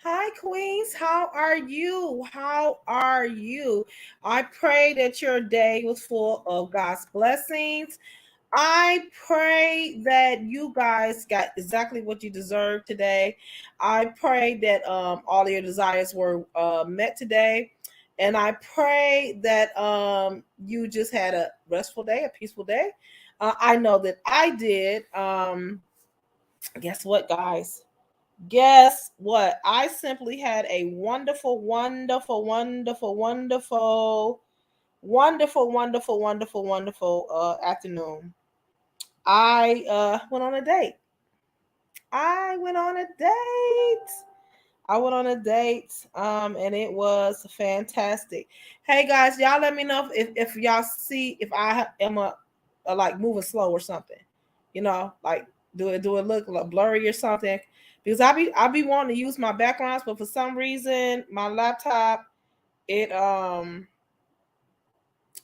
Hi, Queens. How are you? How are you? I pray that your day was full of God's blessings. I pray that you guys got exactly what you deserve today. I pray that all of your desires were met today. And I pray that you just had a restful day, a peaceful day. I know that I did. Guess what, guys? Guess what? I simply had a wonderful, wonderful, wonderful, wonderful, wonderful, wonderful, wonderful, wonderful afternoon. I went on a date. I went on a date. I went on a date, and it was fantastic. Hey guys, y'all let me know if y'all see if I am a like moving slow or something. You know, like do it look like blurry or something? Because I be wanting to use my backgrounds, but for some reason my laptop it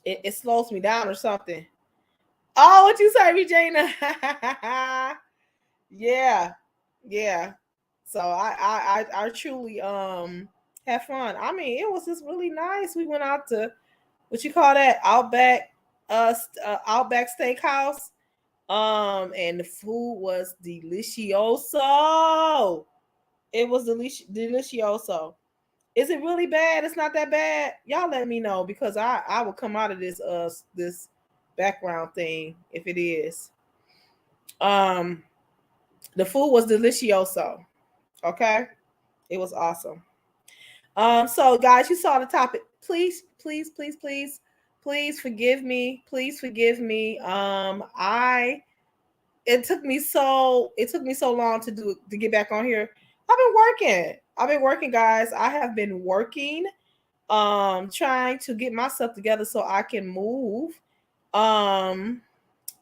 it slows me down or something. Oh, what you say, Regina? Yeah, yeah. So I truly had fun. I mean, it was just really nice. We went out to what you call that Outback Steakhouse. And the food was delicioso. It was delicioso. Is it really bad? It's not that bad. Y'all let me know because I will come out of this background thing if it is. Um, the food was delicioso. Okay, it was awesome. So guys, you saw the topic. Please, please, please, please, please forgive me. Please forgive me. I it took me so long to get back on here. I've been working. I've been working, guys. I have been working, trying to get myself together so I can move. Um,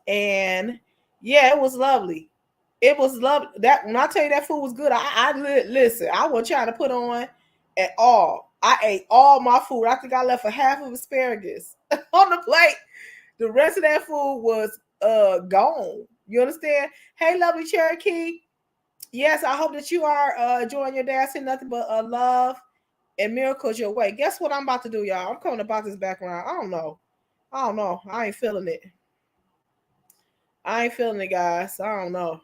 and yeah, it was lovely. It was lovely. That when I tell you that food was good, listen. I wasn't trying to put on at all. I ate all my food. I think I left a half of asparagus on the plate. The rest of that food was gone. You understand? Hey, lovely Cherokee. Yes, I hope that you are enjoying your day. I see nothing but love and miracles your way. Guess what I'm about to do, y'all? I'm coming about this background. I don't know. I don't know. I ain't feeling it. I ain't feeling it, guys. I don't know.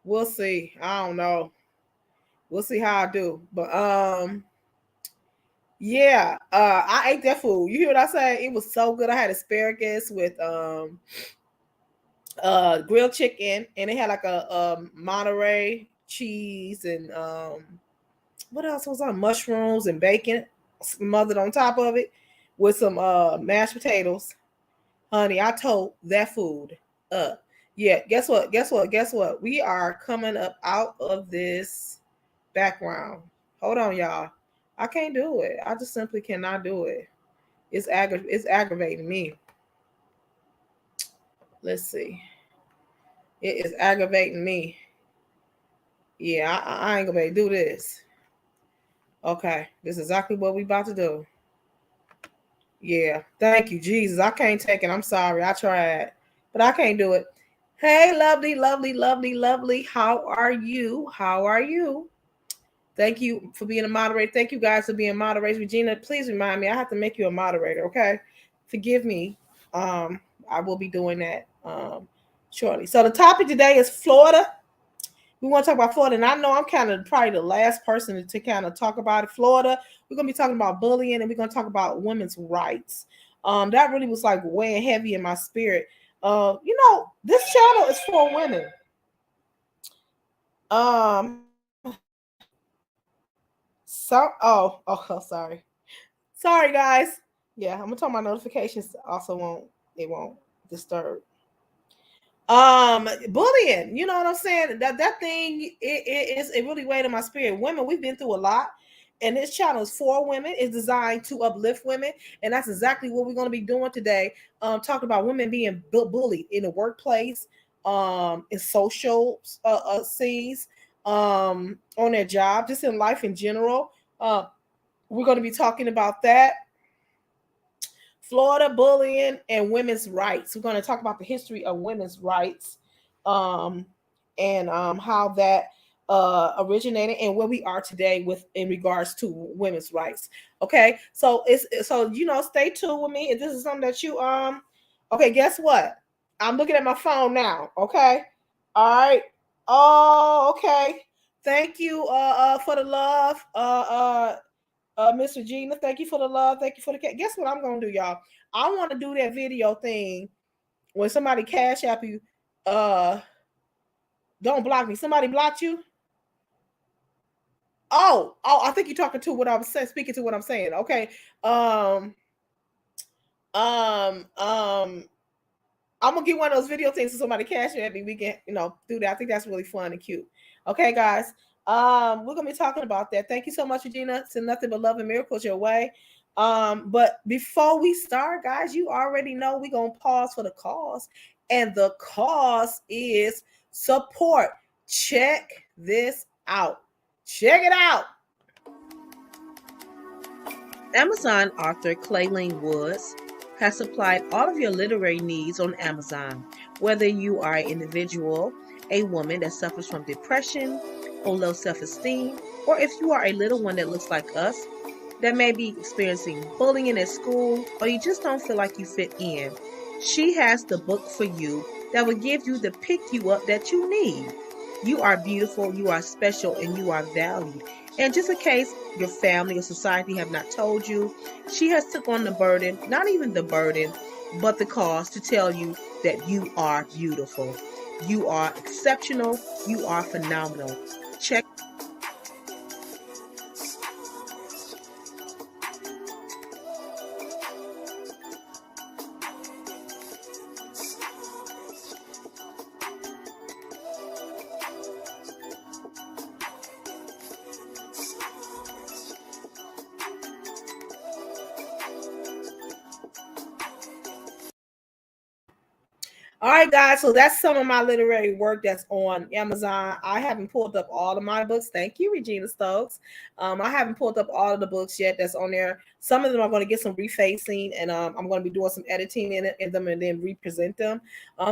We'll see. I don't know. We'll see how I do. But yeah, I ate that food. You hear what I say? It was so good. I had asparagus with grilled chicken, and it had like a Monterey cheese and what else was on mushrooms and bacon smothered on top of it with some mashed potatoes. Honey, I told that food up. Yeah, guess what? Guess what? Guess what? We are coming up out of this background. Hold on, y'all. I can't do it. I just simply cannot do it. It's aggravating me. Let's see. It is aggravating me. Yeah, I ain't gonna be able to do this. Okay, this is exactly what we about to do. Yeah, thank you, Jesus. I can't take it. I'm sorry. I tried, but I can't do it. Hey, lovely, lovely, lovely, lovely. How are you? How are you? Thank you for being a moderator. Thank you guys for being moderators. Regina, please remind me. I have to make you a moderator. Okay, forgive me. Um, I will be doing that shortly. So the topic today is Florida. We want to talk about Florida, and I know I'm kind of probably the last person to kind of talk about it. Florida. We're gonna be talking about bullying, and we're gonna talk about women's rights. That really was like weighing heavy in my spirit. This channel is for women. Um, sorry, sorry guys. Yeah, I'm gonna turn my notifications. Also, won't disturb. Bullying. You know what I'm saying? That thing it really weighed in my spirit. Women, we've been through a lot, and this channel is for women. It's designed to uplift women, and that's exactly what we're going to be doing today. Talking about women being bullied in the workplace, in social scenes, on their job, just in life in general. We're going to be talking about that. Florida bullying and women's rights. We're going to talk about the history of women's rights, um, and how that originated and where we are today with in regards to women's rights. Okay, so stay tuned with me. If this is something that you okay, guess what? I'm looking at my phone now. Okay, all right. Oh, okay. Thank you for the love, Miss Regina. Thank you for the love. Thank you for the Guess what I'm gonna do, y'all? I want to do that video thing when somebody cash app you. Don't block me. Somebody blocked you. Oh, I think you're talking to what I was saying, speaking to what I'm saying. Okay. I'm gonna get one of those video things so somebody cash at me. We can, do that. I think that's really fun and cute. Okay, guys. We're gonna be talking about that. Thank you so much, Regina. Send nothing but love and miracles your way. But before we start, guys, you already know we're gonna pause for the cause, and the cause is support. Check this out. Check it out. Amazon author Clayleen Woods has supplied all of your literary needs on Amazon. Whether you are an individual, a woman that suffers from depression or low self-esteem, or if you are a little one that looks like us, that may be experiencing bullying at school, or you just don't feel like you fit in, she has the book for you that will give you the pick you up that you need. You are beautiful, you are special, and you are valued. And just in case your family or society have not told you, she has took on the burden, not even the burden, but the cause to tell you that you are beautiful. You are exceptional. You are phenomenal. Check. All right, guys. So that's some of my literary work that's on Amazon. I haven't pulled up all of my books. Thank you, Regina Stokes. I haven't pulled up all of the books yet that's on there. Some of them are going to get some refacing, and I'm going to be doing some editing in them and then represent them.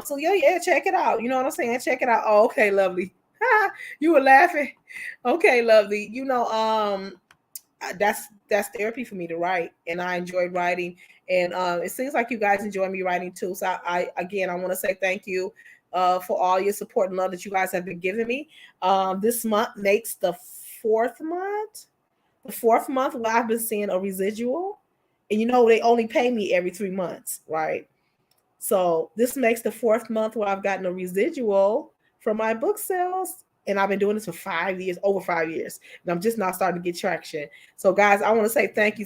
So yeah, check it out. You know what I'm saying? Check it out. Oh, okay, lovely. You were laughing. Okay, lovely. That's therapy for me to write, and I enjoy writing. And it seems like you guys enjoy me writing too. So I want to say thank you for all your support and love that you guys have been giving me. This month makes the fourth month. The fourth month where I've been seeing a residual. And they only pay me every 3 months, right? So this makes the fourth month where I've gotten a residual from my book sales. And I've been doing this for 5 years, over 5 years. And I'm just now starting to get traction. So, guys, I want to say thank you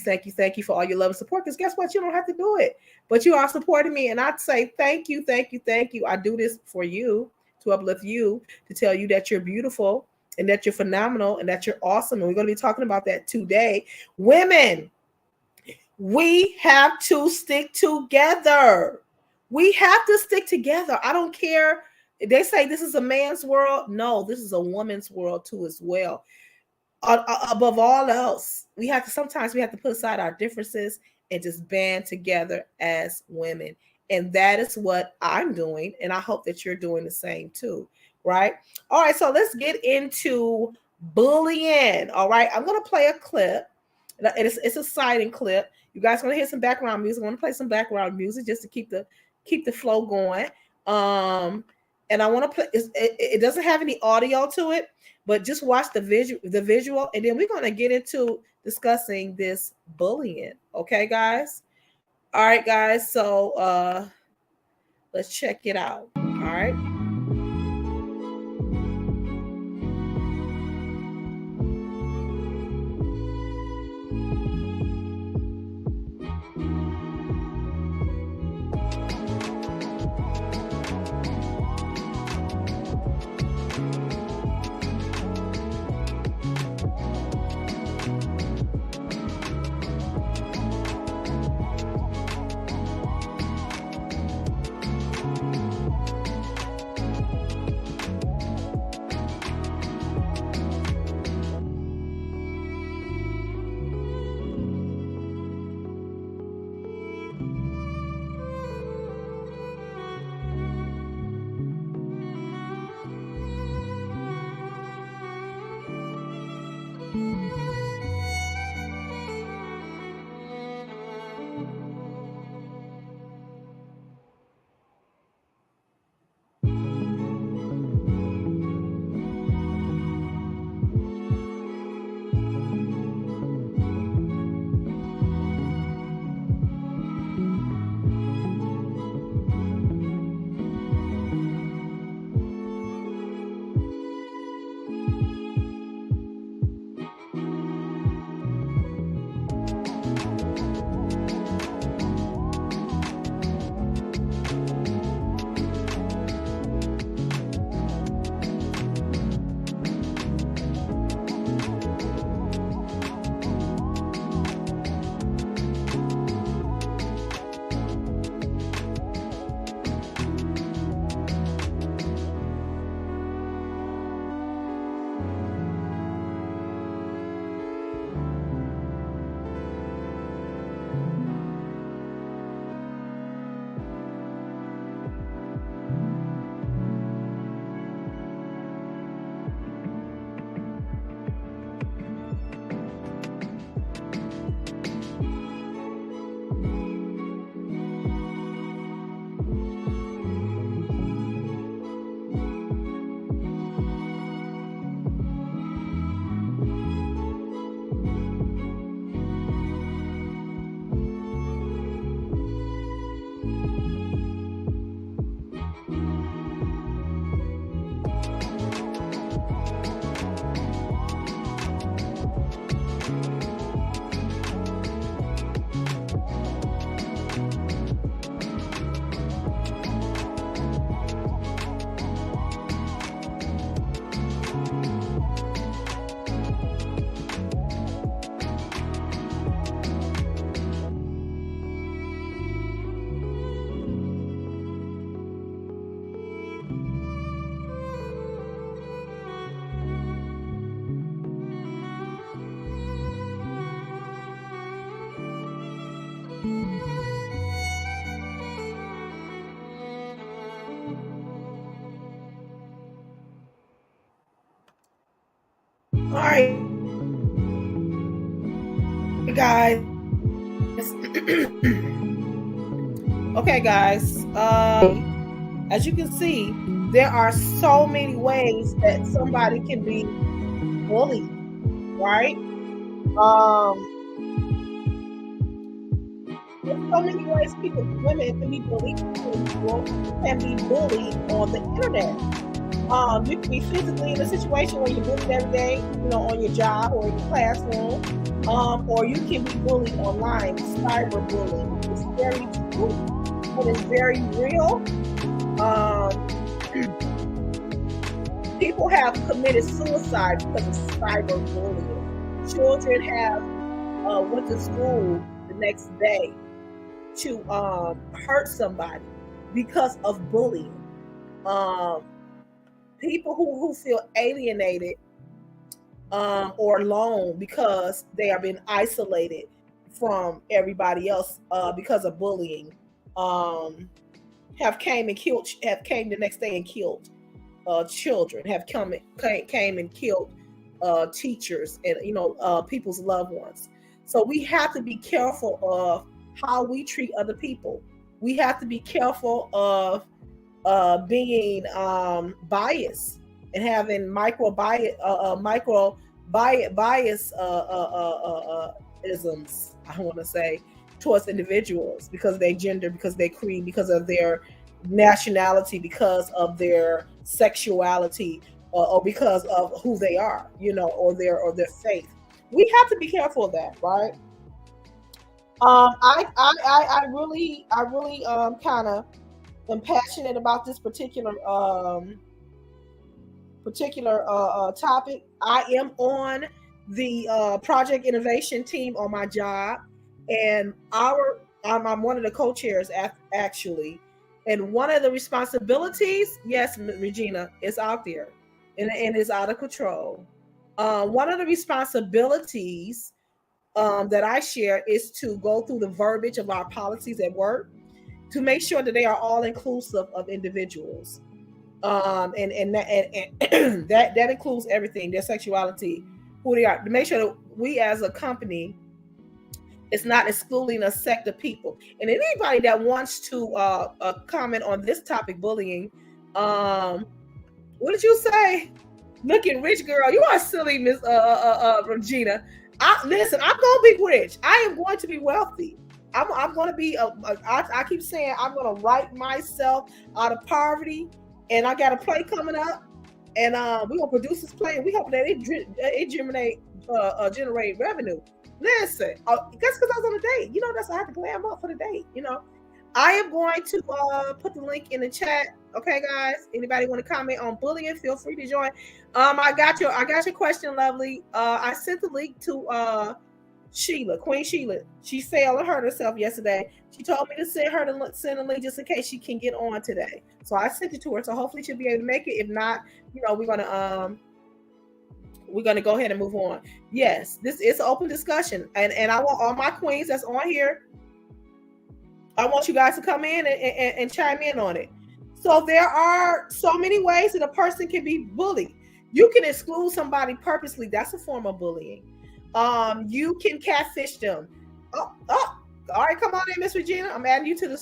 for all your love and support. Because guess what? You don't have to do it. But you are supporting me. And I'd say thank you. I do this for you, to uplift you, to tell you that you're beautiful and that you're phenomenal and that you're awesome. And we're going to be talking about that today. Women, we have to stick together. We have to stick together. I don't care. They say this is a man's world. No, this is a woman's world too as well. Above all else, sometimes we have to put aside our differences and just band together as women. And that is what I'm doing. And I hope that you're doing the same too, right? All right, so let's get into bullying. All right, I'm going to play a clip. It's a citing clip. You guys are going to hear some background music. I'm going to play some background music just to keep the flow going. And I want to play. It doesn't have any audio to it, but just watch the visual, and then we're going to get into discussing this bullying. Okay, guys. All right, guys. So let's check it out. All right. guys. Okay, guys. As you can see, there are so many ways that somebody can be bullied, right? There's so many ways women can be bullied. People can be bullied on the internet. You can be physically in a situation where you're bullied every day, on your job or in your classroom, or you can be bullied online, cyberbullying. It's very true. It is very real. People have committed suicide because of cyberbullying. Children have went to school the next day to hurt somebody because of bullying. People who feel alienated or alone because they are being isolated from everybody else because of bullying have came the next day and killed children, have came and killed teachers and people's loved ones. So we have to be careful of how we treat other people. We have to be careful of being biased and having isms, I want to say, towards individuals because of their gender, because of their creed, because of their nationality, because of their sexuality, or because of who they are, or their faith. We have to be careful of that, right? I really kind of am passionate about this particular topic. I am on the project innovation team on my job, and I'm one of the co-chairs actually. And one of the responsibilities, yes, Regina, is out there, and is out of control. One of the responsibilities that I share is to go through the verbiage of our policies at work to make sure that they are all inclusive of individuals. And that includes everything, their sexuality, who they are, to make sure that we as a company is not excluding a sect of people. And anybody that wants to comment on this topic, bullying, what did you say? Looking rich, girl, you are silly, Miss Regina. Listen, I'm gonna be rich. I am going to be wealthy. I'm going to be. I keep saying I'm going to write myself out of poverty, and I got a play coming up, and we're gonna produce this play, and we hope that it generate revenue. Listen, that's because I was on a date. That's I have to glam up for the date. I am going to put the link in the chat. Okay, guys. Anybody want to comment on bullying? Feel free to join. I got your question, lovely. I sent the link to Sheila, Queen Sheila. She failed and hurt herself yesterday. She told me to send a link just in case she can get on today. So I sent it to her. So hopefully she'll be able to make it. If not, we're gonna go ahead and move on. Yes, this is an open discussion, and I want all my queens that's on here. I want you guys to come in and chime in on it. So there are so many ways that a person can be bullied. You can exclude somebody purposely. That's a form of bullying. You can catfish them. Oh, all right, come on in, Miss Regina. I'm adding you to the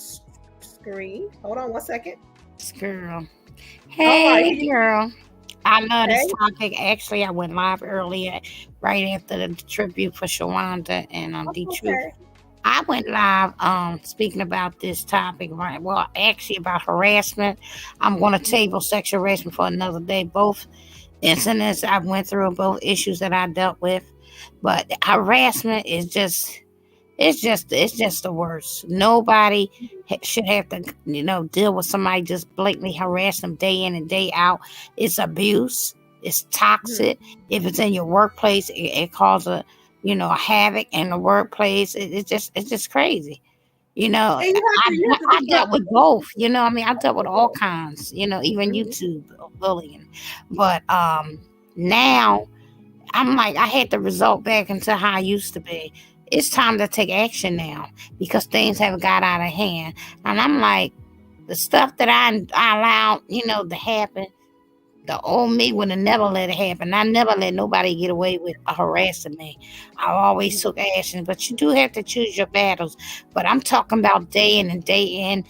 screen. Hold on 1 second. Girl. Hey, girl. I love this topic. Actually, I went live earlier, right after the tribute for Shawanda and D-Truth. Okay. I went live speaking about this topic, right? Well, actually about harassment. I'm going to table sexual harassment for another day. Both incidents I went through, both issues that I dealt with. But harassment is just the worst. Nobody should have to, deal with somebody just blatantly harass them day in and day out. It's abuse. It's toxic. Mm-hmm. If it's in your workplace, it causes a havoc in the workplace. It's just crazy. I dealt with both. I dealt with all kinds. Even YouTube bullying. But now I'm like, I had to result back into how I used to be. It's time to take action now because things have got out of hand. And I'm like, the stuff that I allowed, to happen, The old me would have never let it happen. I never let nobody get away with harassing me. I always took action, but you do have to choose your battles. But I'm talking about day in and day in,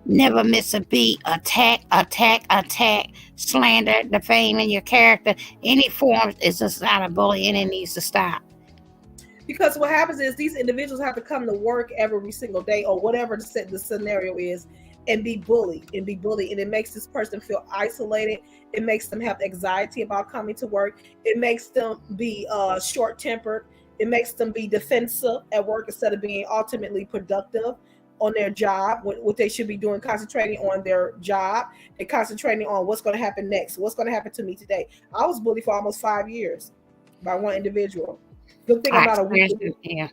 never miss a beat, attack, attack, attack, slander, defaming your character. Any form is a sign of bullying and it needs to stop. Because what happens is these individuals have to come to work every single day or whatever the scenario is and be bullied and it makes this person feel isolated. It makes them have anxiety about coming to work. It makes them be short-tempered. It makes them be defensive at work instead of being ultimately productive on their job. What they should be doing, concentrating on their job and concentrating on what's going to happen next, what's going to happen to me today. I was bullied for almost 5 years by one individual. Good thing I'm not a weak. Yeah.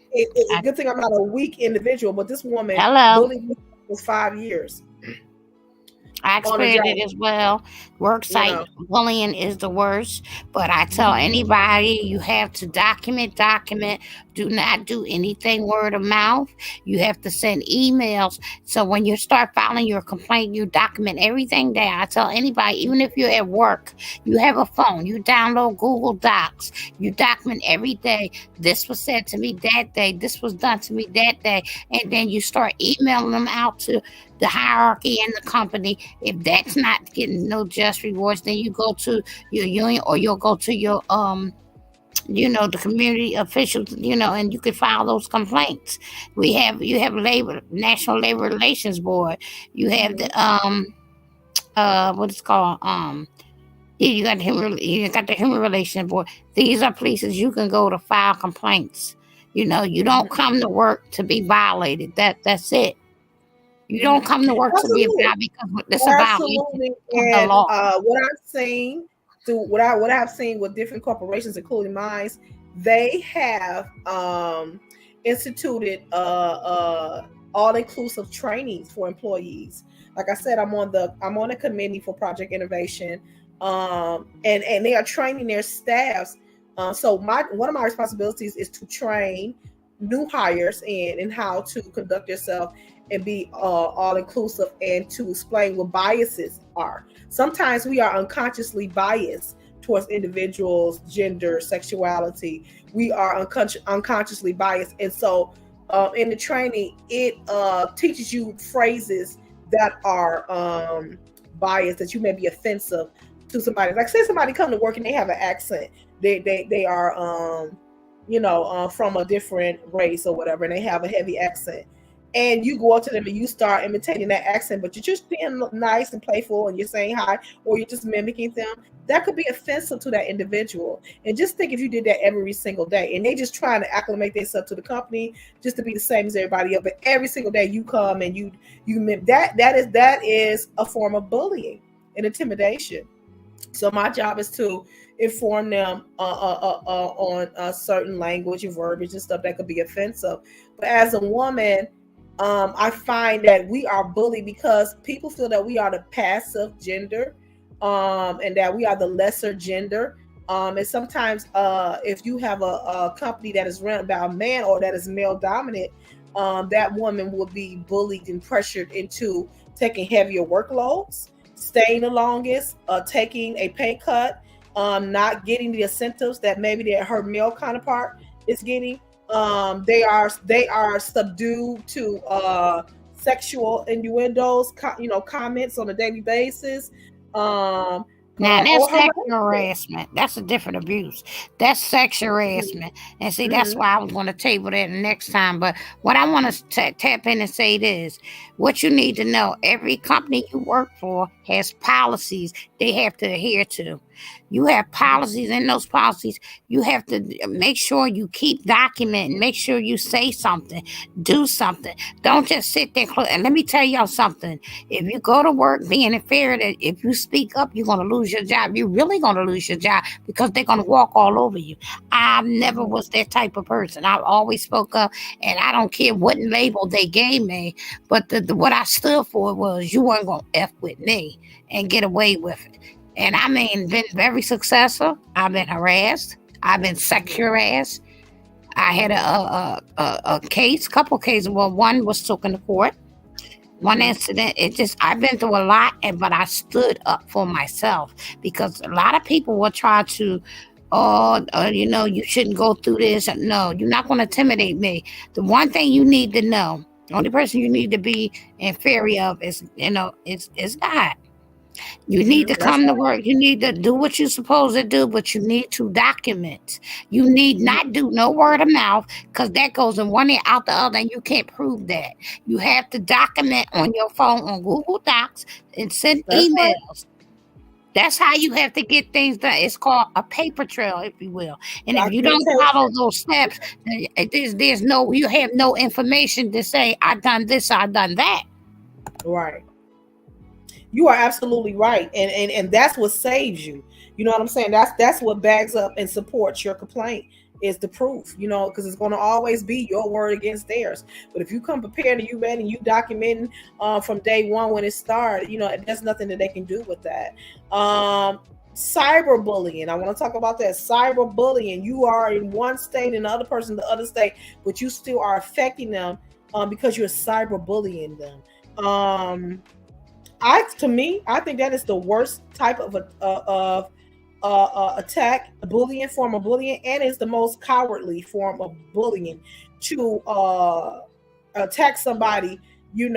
Good thing I'm not a weak individual, but this woman bullied me for 5 years. I experienced it as well. Worksite bullying is the worst. But I tell anybody, you have to document. Do not do anything word of mouth. You have to send emails. So when you start filing your complaint, you document everything down. I tell anybody, even if you're at work, you have a phone, you download Google Docs, you document every day. This was said to me that day. This was done to me that day. And then you start emailing them out to the hierarchy in the company. If that's not getting no just rewards, then you go to your union or you'll go to your the community officials, and you can file those complaints. You have National Labor Relations Board. You have the what it's called you got the Human Relations Board. These are places you can go to file complaints. You don't come to work to be violated. That's it. You don't come to work to be violated because it's a violation of the law. What I've seen with different corporations, including mine, they have instituted all-inclusive trainings for employees. Like I said, I'm on a committee for Project Innovation, and they are training their staffs. So one of my responsibilities is to train new hires in how to conduct yourself and be all inclusive, and to explain what biases are. Sometimes we are unconsciously biased towards individuals, gender, sexuality. We are unconsciously biased. And so in the training, it teaches you phrases that are biased, that you may be offensive to somebody. Like say somebody come to work and they have an accent. They are from a different race or whatever, and they have a heavy accent. And you go up to them and you start imitating that accent, but you're just being nice and playful and you're saying hi, or you're just mimicking them. That could be offensive to that individual. And just think if you did that every single day, and they just trying to acclimate themselves to the company just to be the same as everybody else. But every single day you come and you that is a form of bullying and intimidation. So my job is to inform them on certain language and verbiage and stuff that could be offensive. But as a woman, I find that we are bullied because people feel that we are the passive gender, and that we are the lesser gender. And sometimes if you have a company that is run by a man or that is male dominant, that woman will be bullied and pressured into taking heavier workloads, staying the longest, taking a pay cut, not getting the incentives that maybe her male counterpart is getting. They are subdued to sexual innuendos, comments on a daily basis. Now that's sexual harassment. That's a different abuse. That's sexual harassment. And see, that's why I was going to table that next time. But what I want to tap in and say is, what you need to know, every company you work for has policies they have to adhere to. You have policies. In those policies, you have to make sure you keep documenting, make sure you say something, do something. Don't just sit there. And let me tell y'all something. If you go to work being inferior, that if you speak up, you're going to lose your job. You're really going to lose your job because they're going to walk all over you. I never was that type of person. I always spoke up, and I don't care what label they gave me, but what I stood for was you weren't going to F with me and get away with it. And I mean, been very successful. I've been harassed. I've been sexual harassed. I had a couple cases. Well, one was taken to court. One incident, I've been through a lot, but I stood up for myself because a lot of people will try to, you shouldn't go through this. No, you're not going to intimidate me. The one thing you need to know, the only person you need to be inferior of is God. You need to come to work. You need to do what you're supposed to do, but you need to document. You need not do no word of mouth because that goes in one ear out the other, and you can't prove that. You have to document on your phone on Google Docs and send emails. Right. That's how you have to get things done. It's called a paper trail, if you will. And if you don't follow those steps, you have no information to say, I've done this, I've done that. Right. You are absolutely right. And that's what saves you. You know what I'm saying? That's what backs up and supports your complaint is the proof, because it's going to always be your word against theirs. But if you come prepared and you ready and you documenting from day one when it started, there's nothing that they can do with that. Cyberbullying. I want to talk about that. Cyberbullying. You are in one state and the other person in the other state, but you still are affecting them because you're cyberbullying them. I think that is the worst type of attack, a bullying form of bullying, and it's the most cowardly form of bullying to attack somebody, and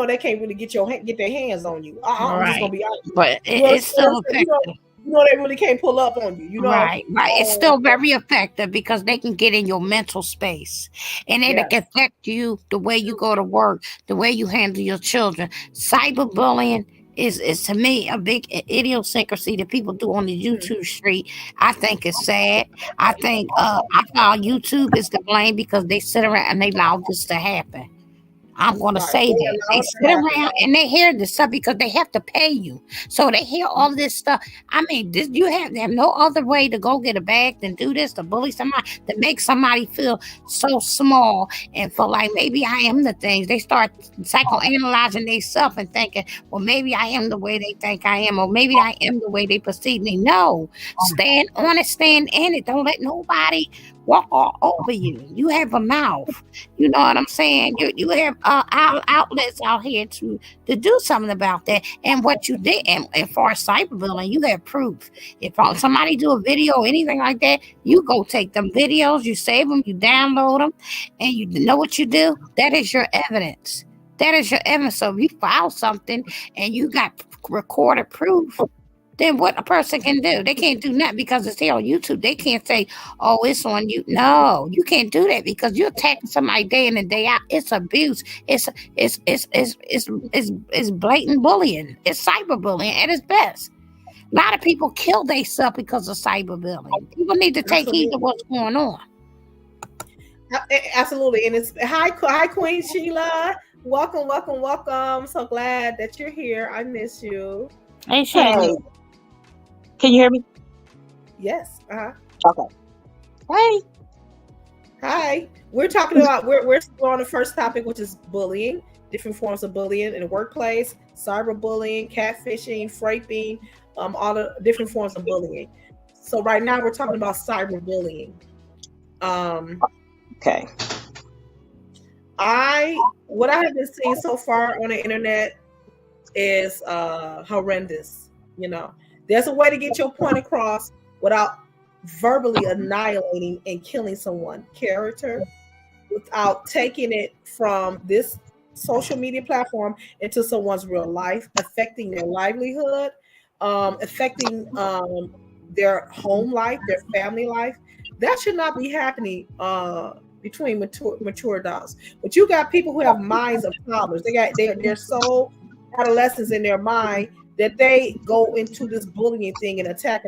they can't really get their hands on you. I'm just gonna be honest, but it's still effective. They really can't pull up on you. Right. It's still very effective because they can get in your mental space, and it can affect you the way you go to work, the way you handle your children. Cyberbullying is to me a big idiosyncrasy that people do on the YouTube street. I think it's sad. I think I found YouTube is to blame because they sit around and they allow this to happen. I'm going to say that. They sit around and they hear this stuff because they have to pay you. So they hear all this stuff. I mean, you have no other way to go get a bag than do this, to bully somebody, to make somebody feel so small and feel like maybe I am the things. They start psychoanalyzing themselves and thinking, well, maybe I am the way they think I am, or maybe I am the way they perceive me. No, stand on it, stand in it. Don't let nobody walk all over you. You have a mouth. You know what I'm saying? You have outlets out here to do something about that. And what you did, and far as cyberbullying, you have proof. If somebody do a video or anything like that, you go take them videos, you save them, you download them, and you know what you do? That is your evidence. That is your evidence. So if you file something and you got recorded proof, then what a person can do? They can't do nothing because it's here on YouTube. They can't say, "Oh, it's on you." No, you can't do that because you're attacking somebody day in and day out. It's abuse. It's blatant bullying. It's cyberbullying at its best. A lot of people kill themselves because of cyberbullying. People need to take heed of what's going on. Absolutely, and it's hi, Queen Sheila. Welcome. So glad that you're here. I miss you. Hey, Sheila. Can you hear me? Yes. Okay. Hey. Hi. We're talking about we're on the first topic, which is bullying, different forms of bullying in the workplace, cyberbullying, catfishing, fraping, all the different forms of bullying. So right now we're talking about cyberbullying. Okay. What I have been seeing so far on the internet is horrendous. There's a way to get your point across without verbally annihilating and killing someone's character, without taking it from this social media platform into someone's real life, affecting their livelihood, affecting their home life, their family life. That should not be happening between mature adults. But you got people who have minds of toddlers. They're so adolescents in their mind that they go into this bullying thing and attack.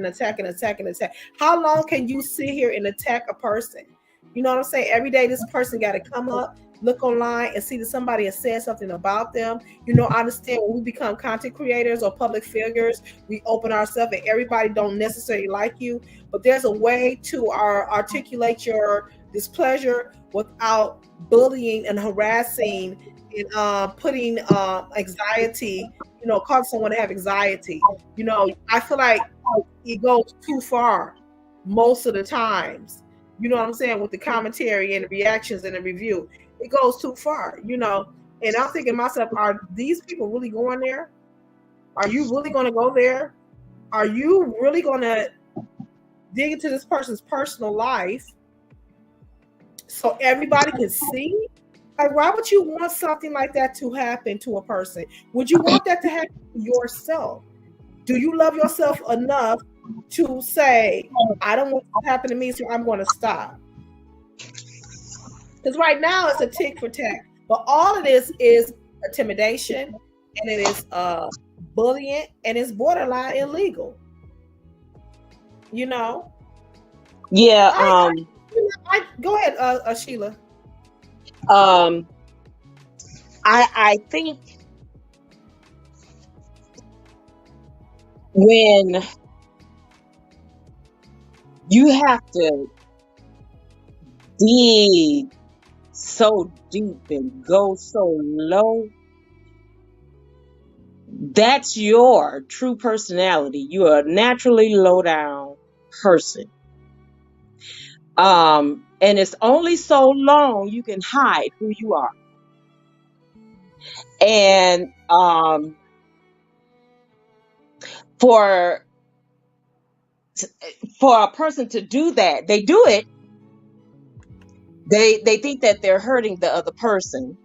How long can you sit here and attack a person? You know what I'm saying? Every day this person got to come up, look online and see that somebody has said something about them. I understand when we become content creators or public figures, we open ourselves and everybody don't necessarily like you, but there's a way to articulate your displeasure without bullying and harassing and putting anxiety, cause someone to have anxiety. I feel like it goes too far most of the times. You know what I'm saying? With the commentary and the reactions and the review, it goes too far. And I'm thinking to myself, are these people really going there? Are you really going to go there? Are you really going to dig into this person's personal life so everybody can see? Like, why would you want something like that to happen to a person? Would you want that to happen to yourself? Do you love yourself enough to say, I don't want it to happen to me, so I'm going to stop? Because right now it's a tick for tack. But all of this is intimidation, and it is bullying, and it's borderline illegal. You know? Yeah. Go ahead, Sheila. I think when you have to dig so deep and go so low, that's your true personality. You are a naturally low down person. And it's only so long you can hide who you are. And for a person to do that, they do it. They think that they're hurting the other person,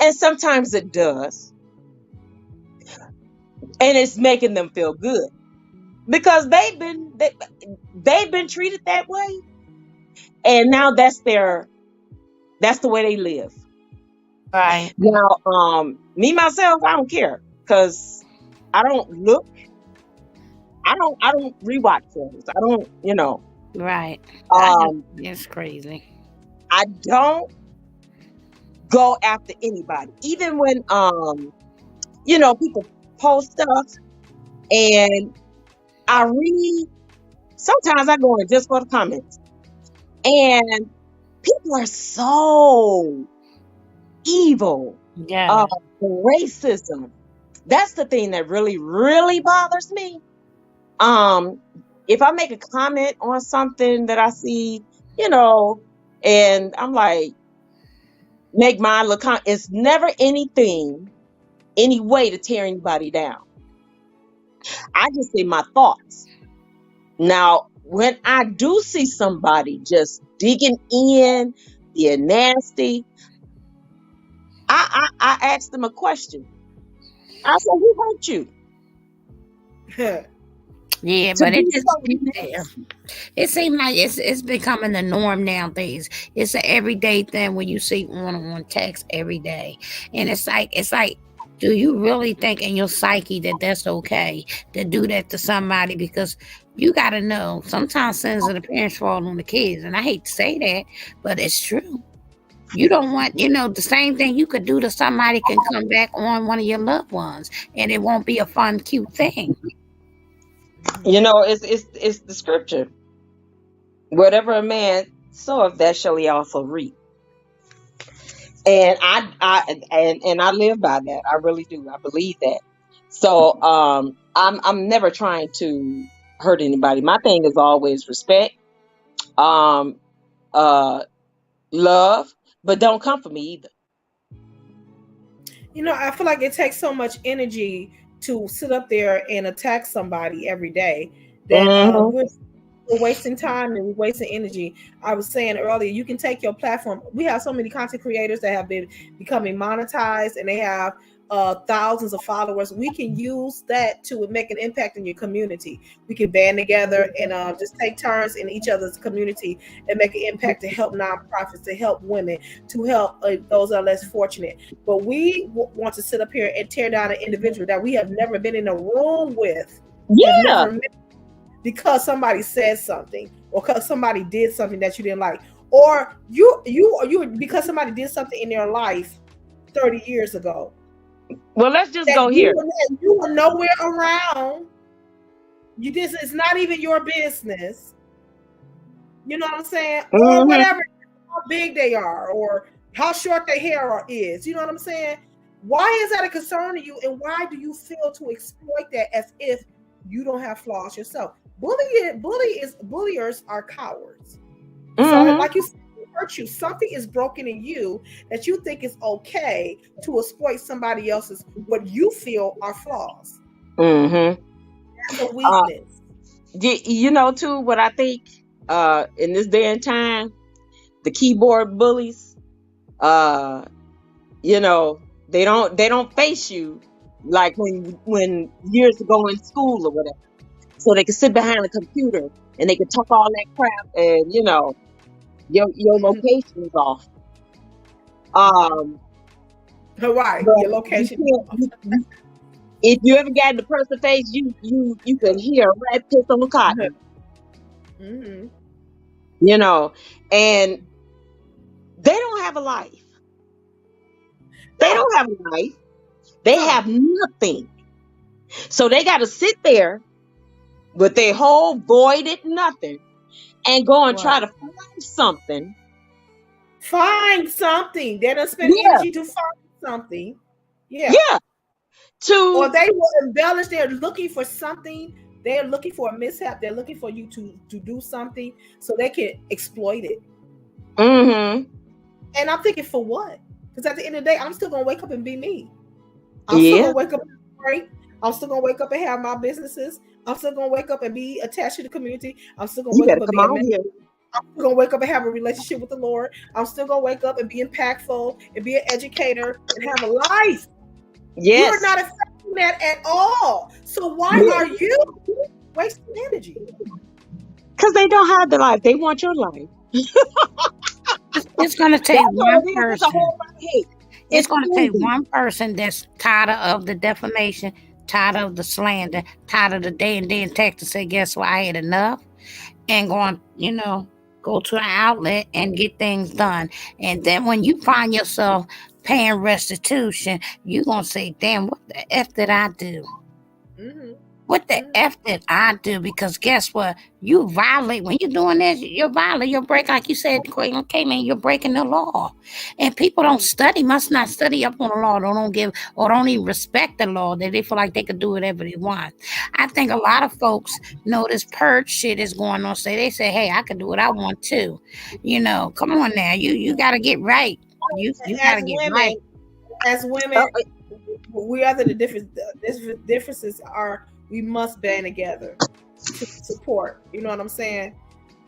and sometimes it does, and it's making them feel good because they've been treated that way, and now that's the way they live. Right. Now, me myself, I don't care because I don't look. I don't rewatch films. I don't, Right. It's crazy. I don't go after anybody, even when people post stuff, and I read. Sometimes I go in just for the comments, and people are so evil. Yeah. Racism. That's the thing that really, really bothers me. If I make a comment on something that I see, and I'm like, make mine look, it's never any way to tear anybody down. I just say my thoughts. Now, when I do see somebody just digging in, being nasty, I ask them a question. I say, who hurt you? Yeah, but it seems like it's becoming the norm nowadays. It's an everyday thing when you see on text every day, and it's like, do you really think in your psyche that that's okay to do that to somebody? Because you got to know, sometimes sins of the parents fall on the kids, and I hate to say that, but it's true. You don't want, the same thing you could do to somebody can come back on one of your loved ones, and it won't be a fun, cute thing. It's the scripture. Whatever a man soweth, that shall he also reap. And I live by that. I really do. I believe that. So I'm never trying to hurt anybody. My thing is always respect, love, but don't come for me either. I feel like it takes so much energy to sit up there and attack somebody every day that we're wasting time and we're wasting energy. I was saying earlier, you can take your platform. We have so many content creators that have been becoming monetized, and they have thousands of followers. We can use that to make an impact in your community. We can band together and just take turns in each other's community and make an impact to help nonprofits, to help women, to help those that are less fortunate. But we want to sit up here and tear down an individual that we have never been in a room with. Yeah. Because somebody said something, or because somebody did something that you didn't like, or you because somebody did something in their life 30 years ago. Well, let's just go here. You were nowhere around. It's not even your business. You know what I'm saying? Or whatever, how big they are, or how short their hair is. You know what I'm saying? Why is that a concern to you, and why do you feel to exploit that as if you don't have flaws yourself? Bulliers are cowards. So, like you said, hurt you. Something is broken in you that you think is okay to exploit somebody else's what you feel are flaws. Mm-hmm. That's a weakness. You know, too, what I think in this day and time, the keyboard bullies, you know, they don't face you like when years ago in school or whatever. So they can sit behind a computer and they can talk all that crap, and you know, your location is off. Right, But your location. if you ever got in the person's face, you could hear a rat piss on the cotton. Mm-hmm. You know, and they don't have a life. They don't have a life. They have nothing. So they got to sit there with their whole voided nothing and go and try to find something. Find something. They don't spend energy to find something. Yeah. Or they will embellish. They're looking for something. They're looking for a mishap. They're looking for you to do something so they can exploit it. Mm-hmm. And I'm thinking, for what? Because at the end of the day, I'm still gonna wake up and be me. I'm still gonna wake up and pray. I'm still gonna wake up and have my businesses. I'm still gonna wake up and be attached to the community. I'm still gonna wake up and be I'm still gonna wake up and have a relationship with the Lord. I'm still gonna wake up and be impactful and be an educator and have a life. Yes. You're not affecting that at all. So why are you wasting energy? Because they don't have the life. They want your life. It's going to take one person. It's going to take one person that's tired of the defamation, tired of the slander, tired of the day and day text to say, guess what, I had enough, and going, you know, go to an outlet and get things done. And then when you find yourself paying restitution, you're going to say, damn, what the F did I do? Mm-hmm. What the F did I do? Because guess what? You violate, when you're doing this, you're violating, you're breaking, like you said, okay, man, you're breaking the law. And people don't study, must not study up on the law, don't even respect the law. They feel like they could do whatever they want. I think a lot of folks know this purge shit is going on. So they say, hey, I can do what I want to. You know, come on now. You got to get right. You got to get right. As women, we are the differences are, we must band together to support. You know what I'm saying?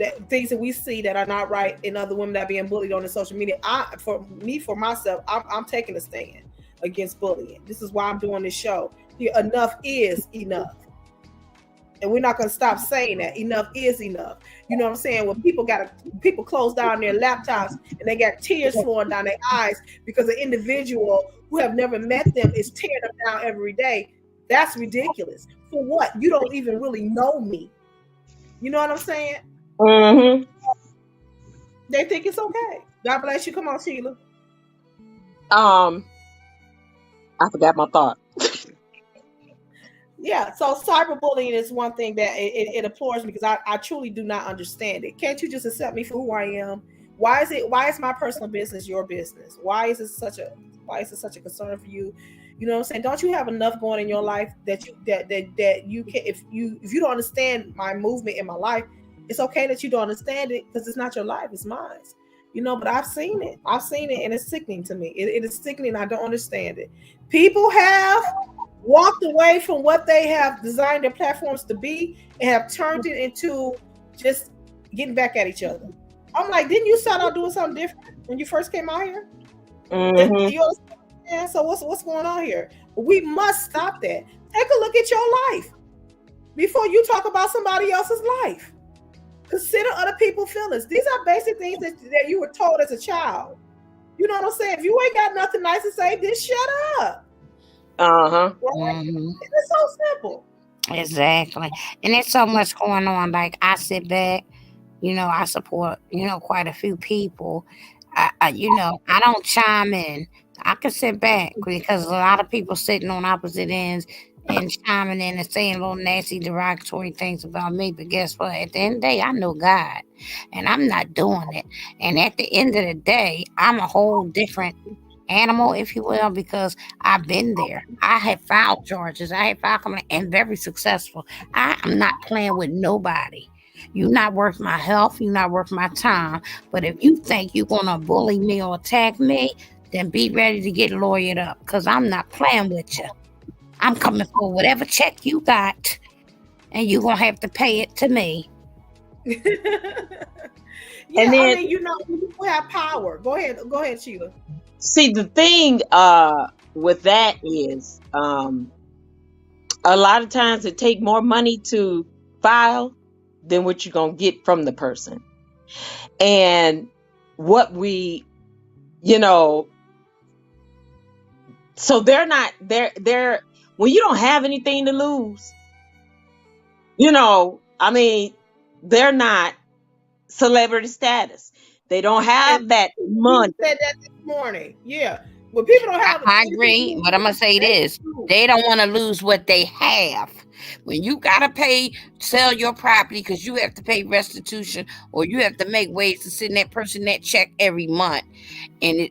That things that we see that are not right in other women that are being bullied on the social media. For myself, I'm taking a stand against bullying. This is why I'm doing this show. Enough is enough. And we're not going to stop saying that. Enough is enough. You know what I'm saying? When people close down their laptops and they got tears flowing down their eyes because an individual who have never met them is tearing them down every day. That's ridiculous. For what? You don't even really know me. You know what I'm saying? Mm-hmm. They think it's okay. God bless you. Come on, Sheila. I forgot my thought. Yeah, so cyberbullying is one thing that it applaudis me because I truly do not understand it. Can't you just accept me for who I am? Why is my personal business your business? Why is it such a concern for you? You know what I'm saying? Don't you have enough going in your life that you can, if you don't understand my movement in my life, it's okay that you don't understand it because it's not your life, it's mine. You know, but I've seen it and it's sickening to me. It is sickening. I don't understand it. People have walked away from what they have designed their platforms to be and have turned it into just getting back at each other. I'm like, didn't you start out doing something different when you first came out here? Mm-hmm. You understand? So what's going on here? We must stop that. Take a look at your life before you talk about somebody else's life. Consider other people's feelings. These are basic things that you were told as a child. You know what I'm saying? If you ain't got nothing nice to say, then shut up. Uh-huh. Right? Mm-hmm. It's so simple. Exactly. And there's so much going on. Like, I sit back, you know, I support, you know, quite a few people. I don't chime in. I can sit back because a lot of people sitting on opposite ends and chiming in and saying little nasty, derogatory things about me. But guess what? At the end of the day, I know God, and I'm not doing it. And at the end of the day, I'm a whole different animal, if you will, because I've been there. I have filed charges. I have filed complaints and very successful. I am not playing with nobody. You're not worth my health. You're not worth my time. But if you think you're going to bully me or attack me, then be ready to get lawyered up, because I'm not playing with you. I'm coming for whatever check you got, and you're going to have to pay it to me. Yeah, And then- I mean, you know, people have power. Go ahead, Sheila. See, the thing with that is a lot of times it take more money to file than what you're going to get from the person. And what we, you know, so they're when you don't have anything to lose, you know, I mean, they're not celebrity status. They don't have that money. You said that this morning. Yeah. When people don't have I agree, but I'm going to say this. They don't want to lose what they have. When you got to sell your property because you have to pay restitution, or you have to make ways to send that person that check every month. And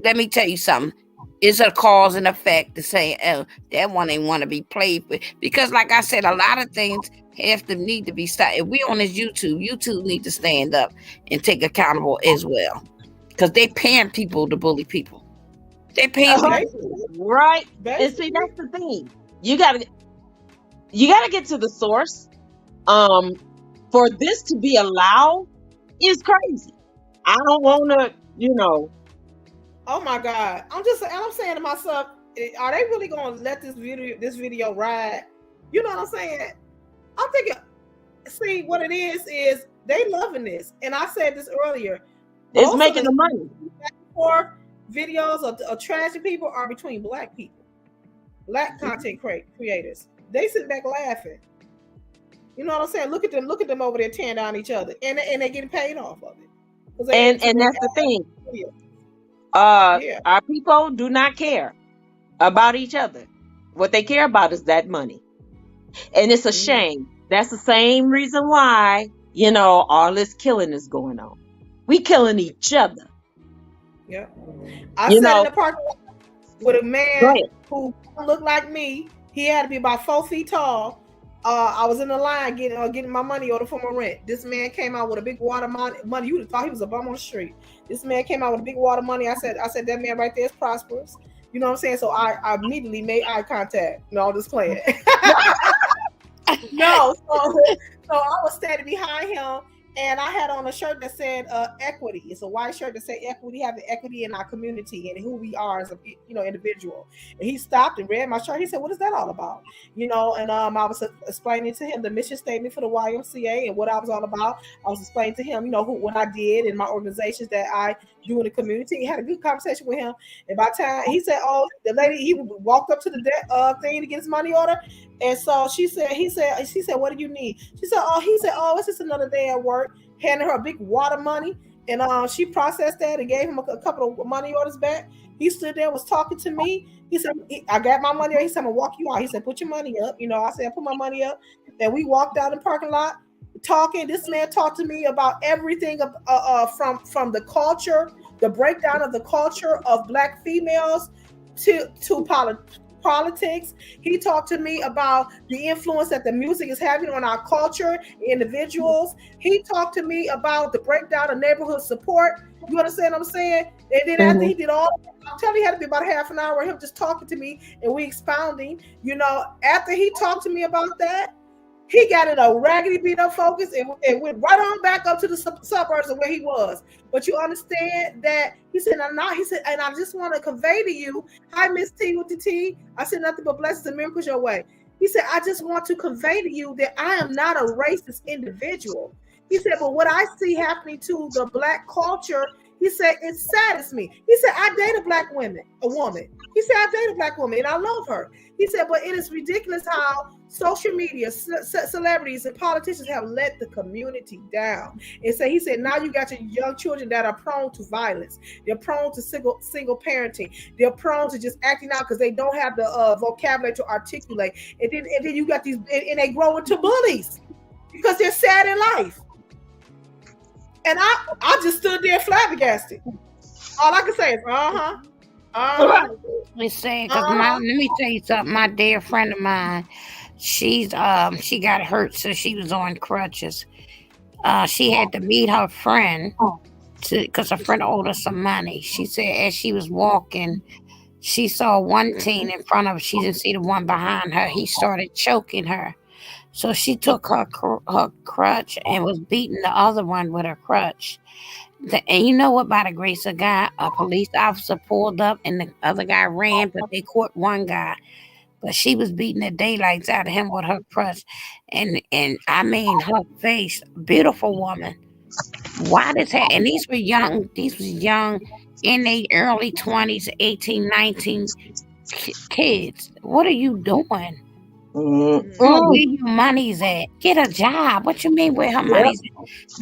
let me tell you something. It's a cause and effect to say, oh, that one ain't want to be played with. Because like I said, a lot of things need to be stopped. If we on this YouTube need to stand up and take accountable as well. Because they paying people to bully people. They paying people. Right. And see, that's the thing. You gotta get to the source. For this to be allowed is crazy. I don't wanna, you know. Oh my God. I'm saying to myself, are they really gonna let this video ride? You know what I'm saying? I'm thinking, see, what it is they loving this. And I said this earlier. It's making the money. For videos of trashing people are between Black people, Black content creators. They sit back laughing. You know what I'm saying? Look at them over there tearing down each other, and they're getting paid off of it. And that's the thing. Our people do not care about each other. What they care about is that money. And it's a shame. That's the same reason why, you know, all this killing is going on. We killing each other. Yeah. I sat in the parking lot with a man who looked like me. He had to be about 4 feet tall. I was in the line getting my money order for my rent. This man came out with a big wad of money. You would have thought he was a bum on the street. This man came out with a big wad of money. I said that man right there is prosperous. You know what I'm saying? So I immediately made eye contact. No, I'm just playing. No, so I was standing behind him, and I had on a shirt that said equity. It's a white shirt that said equity, having equity in our community and who we are as a individual. And he stopped and read my shirt. He said, "What is that all about?" You know, and I was explaining to him the mission statement for the YMCA and what I was all about. I was explaining to him, what I did in my organizations that I do in the community. He had a good conversation with him. And by the time he said, "Oh, the lady," he walked up to the thing to get his money order. And so she said, "What do you need?" She said, "Oh, it's just another day at work." Handed her a big wad of money, and she processed that and gave him a couple of money orders back. He stood there, was talking to me. He said, "I got my money." He said, "I'm gonna walk you out." He said, "Put your money up." I said, "I put my money up." And we walked out in the parking lot talking. This man talked to me about everything from the culture, the breakdown of the culture of Black females to politics. He talked to me about the influence that the music is having on our culture, individuals. He talked to me about the breakdown of neighborhood support. You understand what I'm saying? And then after he did all, I'm telling you, he had to be about a half an hour of him just talking to me and we expounding. After he talked to me about that, he got in a raggedy beat up Focus and went right on back up to the suburbs of where he was. But you understand that he said, he said, "And I just want to convey to you," hi, Miss T with the T. I said, "Nothing but blessings and miracles your way." He said, "I just want to convey to you that I am not a racist individual." He said, "But what I see happening to the Black culture," he said, "it saddens me." He said, "I date a woman. He said, "I date a Black woman and I love her." He said, "But it is ridiculous how social media, celebrities, and politicians have let the community down." And so he said, "Now you got your young children that are prone to violence. They're prone to single parenting. They're prone to just acting out because they don't have the vocabulary to articulate. And then you got these, and they grow into bullies because they're sad in life." And I just stood there flabbergasted. All I can say is, Listen, let me tell you something. My dear friend of mine, she got hurt, so she was on crutches. she had to meet her friend because her friend owed her some money. She said as she was walking, she saw one teen in front of her. She didn't see the one behind her. He started choking her. So she took her crutch and was beating the other one with her crutch. And you know what? By the grace of God, a police officer pulled up and the other guy ran, but they caught one guy. But she was beating the daylights out of him with her crutch. And I mean her face, beautiful woman. Why does that? And these was young in their early 20s, 18, 19 kids. What are you doing? Where your money's at? Get a job. What you mean where her money's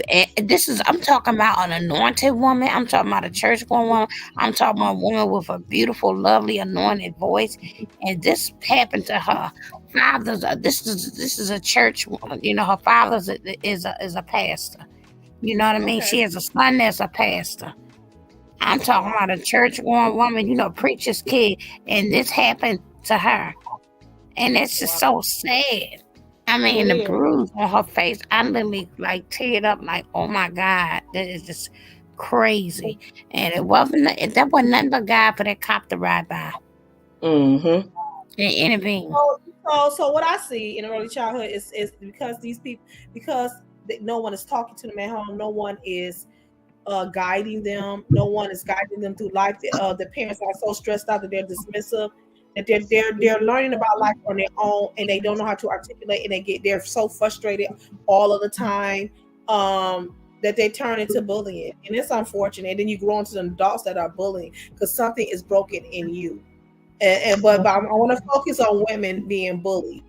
at? I'm talking about an anointed woman. I'm talking about a church going woman. I'm talking about a woman with a beautiful, lovely, anointed voice. And this happened to her father's. This is a church. You know, her father is a pastor. You know what I mean? Okay. She has a son that's a pastor. I'm talking about a church going woman. You know, preacher's kid, and this happened to her. And it's just so sad. I mean, the bruise on her face, I literally like teared up like, oh my God, that is just crazy. And that wasn't nothing but God for that cop to ride by Mm-hmm. and intervene. So what I see in early childhood is because these people, no one is talking to them at home, no one is guiding them, no one is guiding them through life. The parents are so stressed out that they're dismissive, that they're learning about life on their own, and they don't know how to articulate, and they're so frustrated all of the time that they turn into bullying, and it's unfortunate. And then you grow into the adults that are bullying because something is broken in you. But I want to focus on women being bullied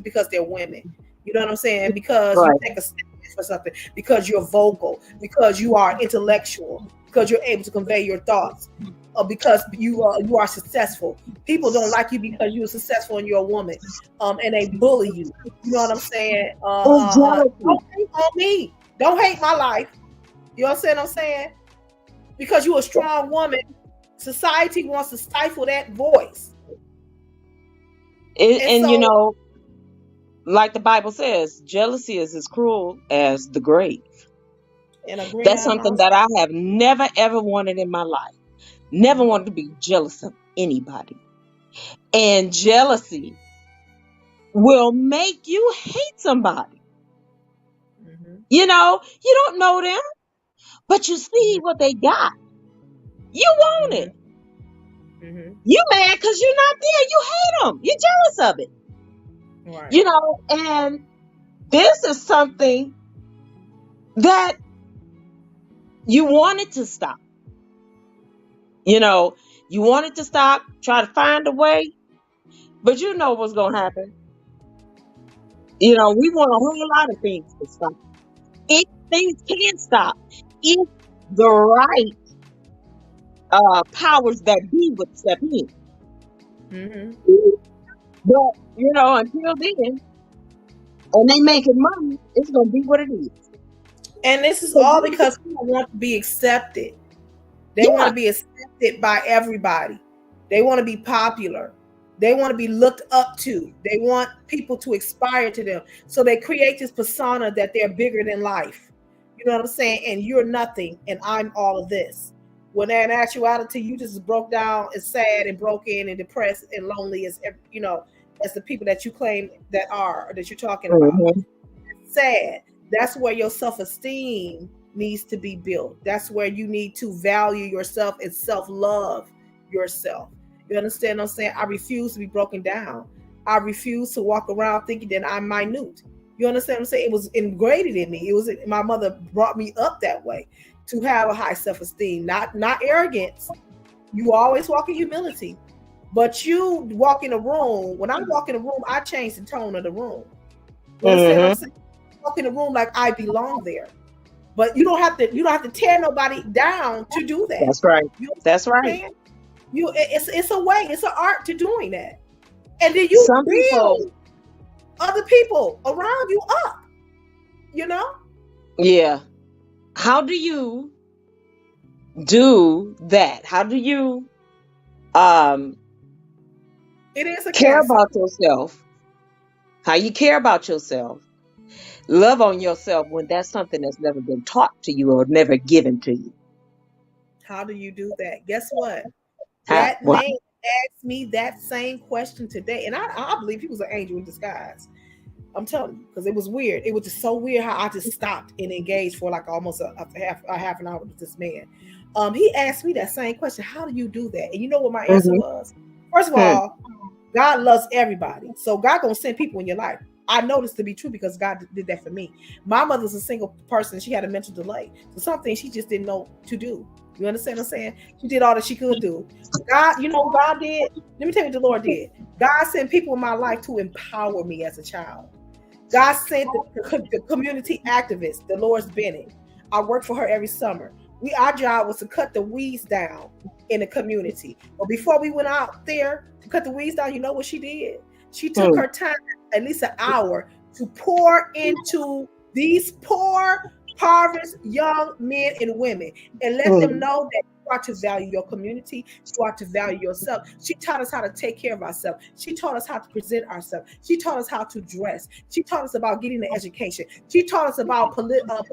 because they're women. You know what I'm saying? Because you take a stand for something, because you're vocal, because you are intellectual, because you're able to convey your thoughts, or because you are successful. People don't like you because you're successful and you're a woman, and they bully you. You know what I'm saying? Don't hate on me. Don't hate my life. You understand what I'm saying? Because you're a strong woman, society wants to stifle that voice. And you know, like the Bible says, jealousy is as cruel as the grave. That's something that I have never, ever wanted in my life. Never wanted to be jealous of anybody. And jealousy will make you hate somebody. You know, you don't know them, but you see what they got. You want it. You mad because you're not there. You hate them. You're jealous of it. Right. You know, and this is something that you wanted to stop. You know, you wanted to stop, try to find a way, but you know what's going to happen. You know, we want a whole lot of things to stop. If things can stop, if the right powers that be would step in. But, you know, until then, and they making money, it's going to be what it is. And this is all because people want to be accepted. They want to be accepted by everybody. They want to be popular. They want to be looked up to. They want people to aspire to them. So they create this persona that they're bigger than life. You know what I'm saying? And you're nothing, and I'm all of this. When in actuality, you just broke down and sad and broken and depressed and lonely as, you know, as the people that you claim that are, or that you're talking about. It's sad. That's where your self-esteem needs to be built. That's where you need to value yourself and self-love yourself. You understand what I'm saying? I refuse to be broken down. I refuse to walk around thinking that I'm minute. You understand what I'm saying? It was ingrained in me. My mother brought me up that way, to have a high self-esteem, not arrogance. You always walk in humility. But you walk in a room, when I walk in a room, I change the tone of the room. You understand what I'm saying? I walk in a room like I belong there. But you don't have to tear nobody down to do that. That's right. That's right. It's a way, it's an art to doing that. And then you build other people around you up. You know? Yeah. How do you do that? How do you it is a care about yourself? How you care about yourself Love on yourself when that's something that's never been taught to you or never given to you. How do you do that? Guess what? How, That well, man asked me that same question today, and I believe he was an angel in disguise. I'm telling you, because it was weird. It was just so weird how I just stopped and engaged for like almost a half an hour with this man. He asked me that same question. How do you do that? And you know what my answer was? First of all, God loves everybody. So God gonna send people in your life. I know this to be true because God did that for me. My mother's a single person. She had a mental delay. So something she just didn't know to do. You understand what I'm saying? She did all that she could do. God, you know what God did? Let me tell you what the Lord did. God sent people in my life to empower me as a child. God sent the community activist, Dolores Bennett. I worked for her every summer. Our job was to cut the weeds down in the community. But before we went out there to cut the weeds down, you know what she did? She took her time, at least an hour, to pour into these poor, impoverished young men and women and let them know that you are to value your community, you are to value yourself. She taught us how to take care of ourselves. She taught us how to present ourselves. She taught us how to dress. She taught us about getting the education. She taught us about political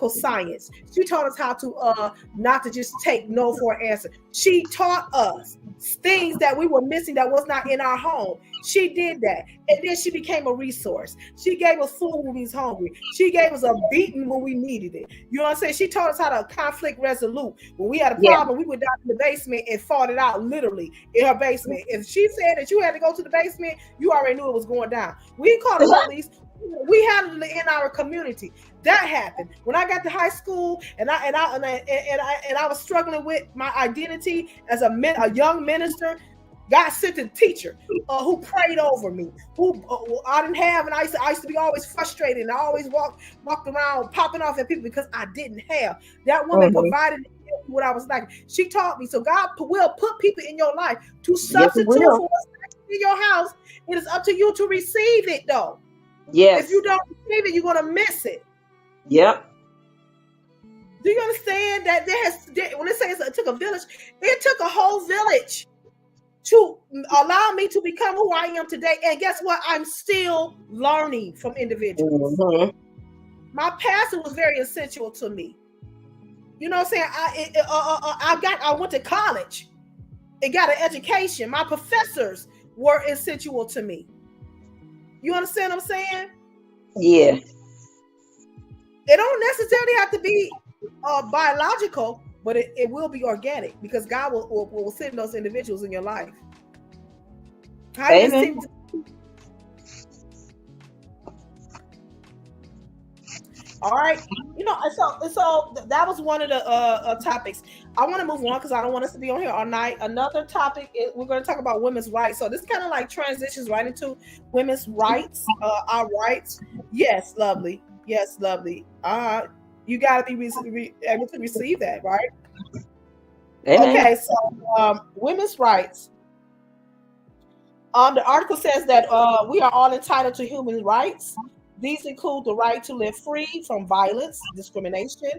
science. She taught us how to not to just take no for an answer. She taught us things that we were missing that was not in our home. She did that. And then she became a resource. She gave us food when we was hungry. She gave us a beating when we needed it. You know what I'm saying? She taught us how to conflict resolute. When we had a problem, we went down to the basement and fought it out literally in her basement. If she said that you had to go to the basement, you already knew it was going down. We didn't call the police. We handled it in our community. That happened when I got to high school, and I was struggling with my identity as a young minister. God sent a teacher who prayed over me, who I didn't have, and I used to be always frustrated, and I always walked around popping off at people because I didn't have. That woman provided what I was like. She taught me. So God will put people in your life to substitute for what's in your house. It is up to you to receive it, though. Yes. If you don't receive it, you're gonna miss it. Yep. Do you understand that when it says it took a village, it took a whole village to allow me to become who I am today. And guess what? I'm still learning from individuals. My pastor was very essential to me. You know what I'm saying? I went to college and got an education. My professors were essential to me. You understand what I'm saying? Yeah. It don't necessarily have to be biological, but it will be organic because God will send those individuals in your life. Amen. All right, so that was one of the topics. I want to move on because I don't want us to be on here all night. Another topic is we're going to talk about women's rights. So this kind of like transitions right into women's rights, our rights. Yes, lovely. Yes, lovely. You got to be able to receive that, right? Amen. Okay, so women's rights. The article says that we are all entitled to human rights. These include the right to live free from violence, discrimination,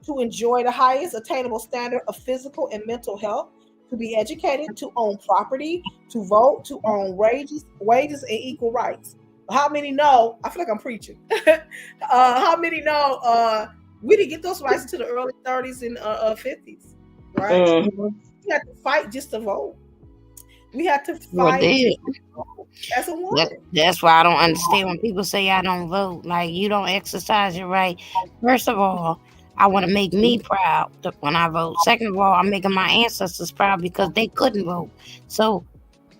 to enjoy the highest attainable standard of physical and mental health, to be educated, to own property, to vote, to own wages and equal rights. How many know? I feel like I'm preaching. How many know we didn't get those rights until the early 30s and 50s, right? We had to fight just to vote. We had to fight as a woman. That's why I don't understand when people say I don't vote. Like, you don't exercise your right. First of all, I want to make me proud when I vote. Second of all, I'm making my ancestors proud because they couldn't vote. So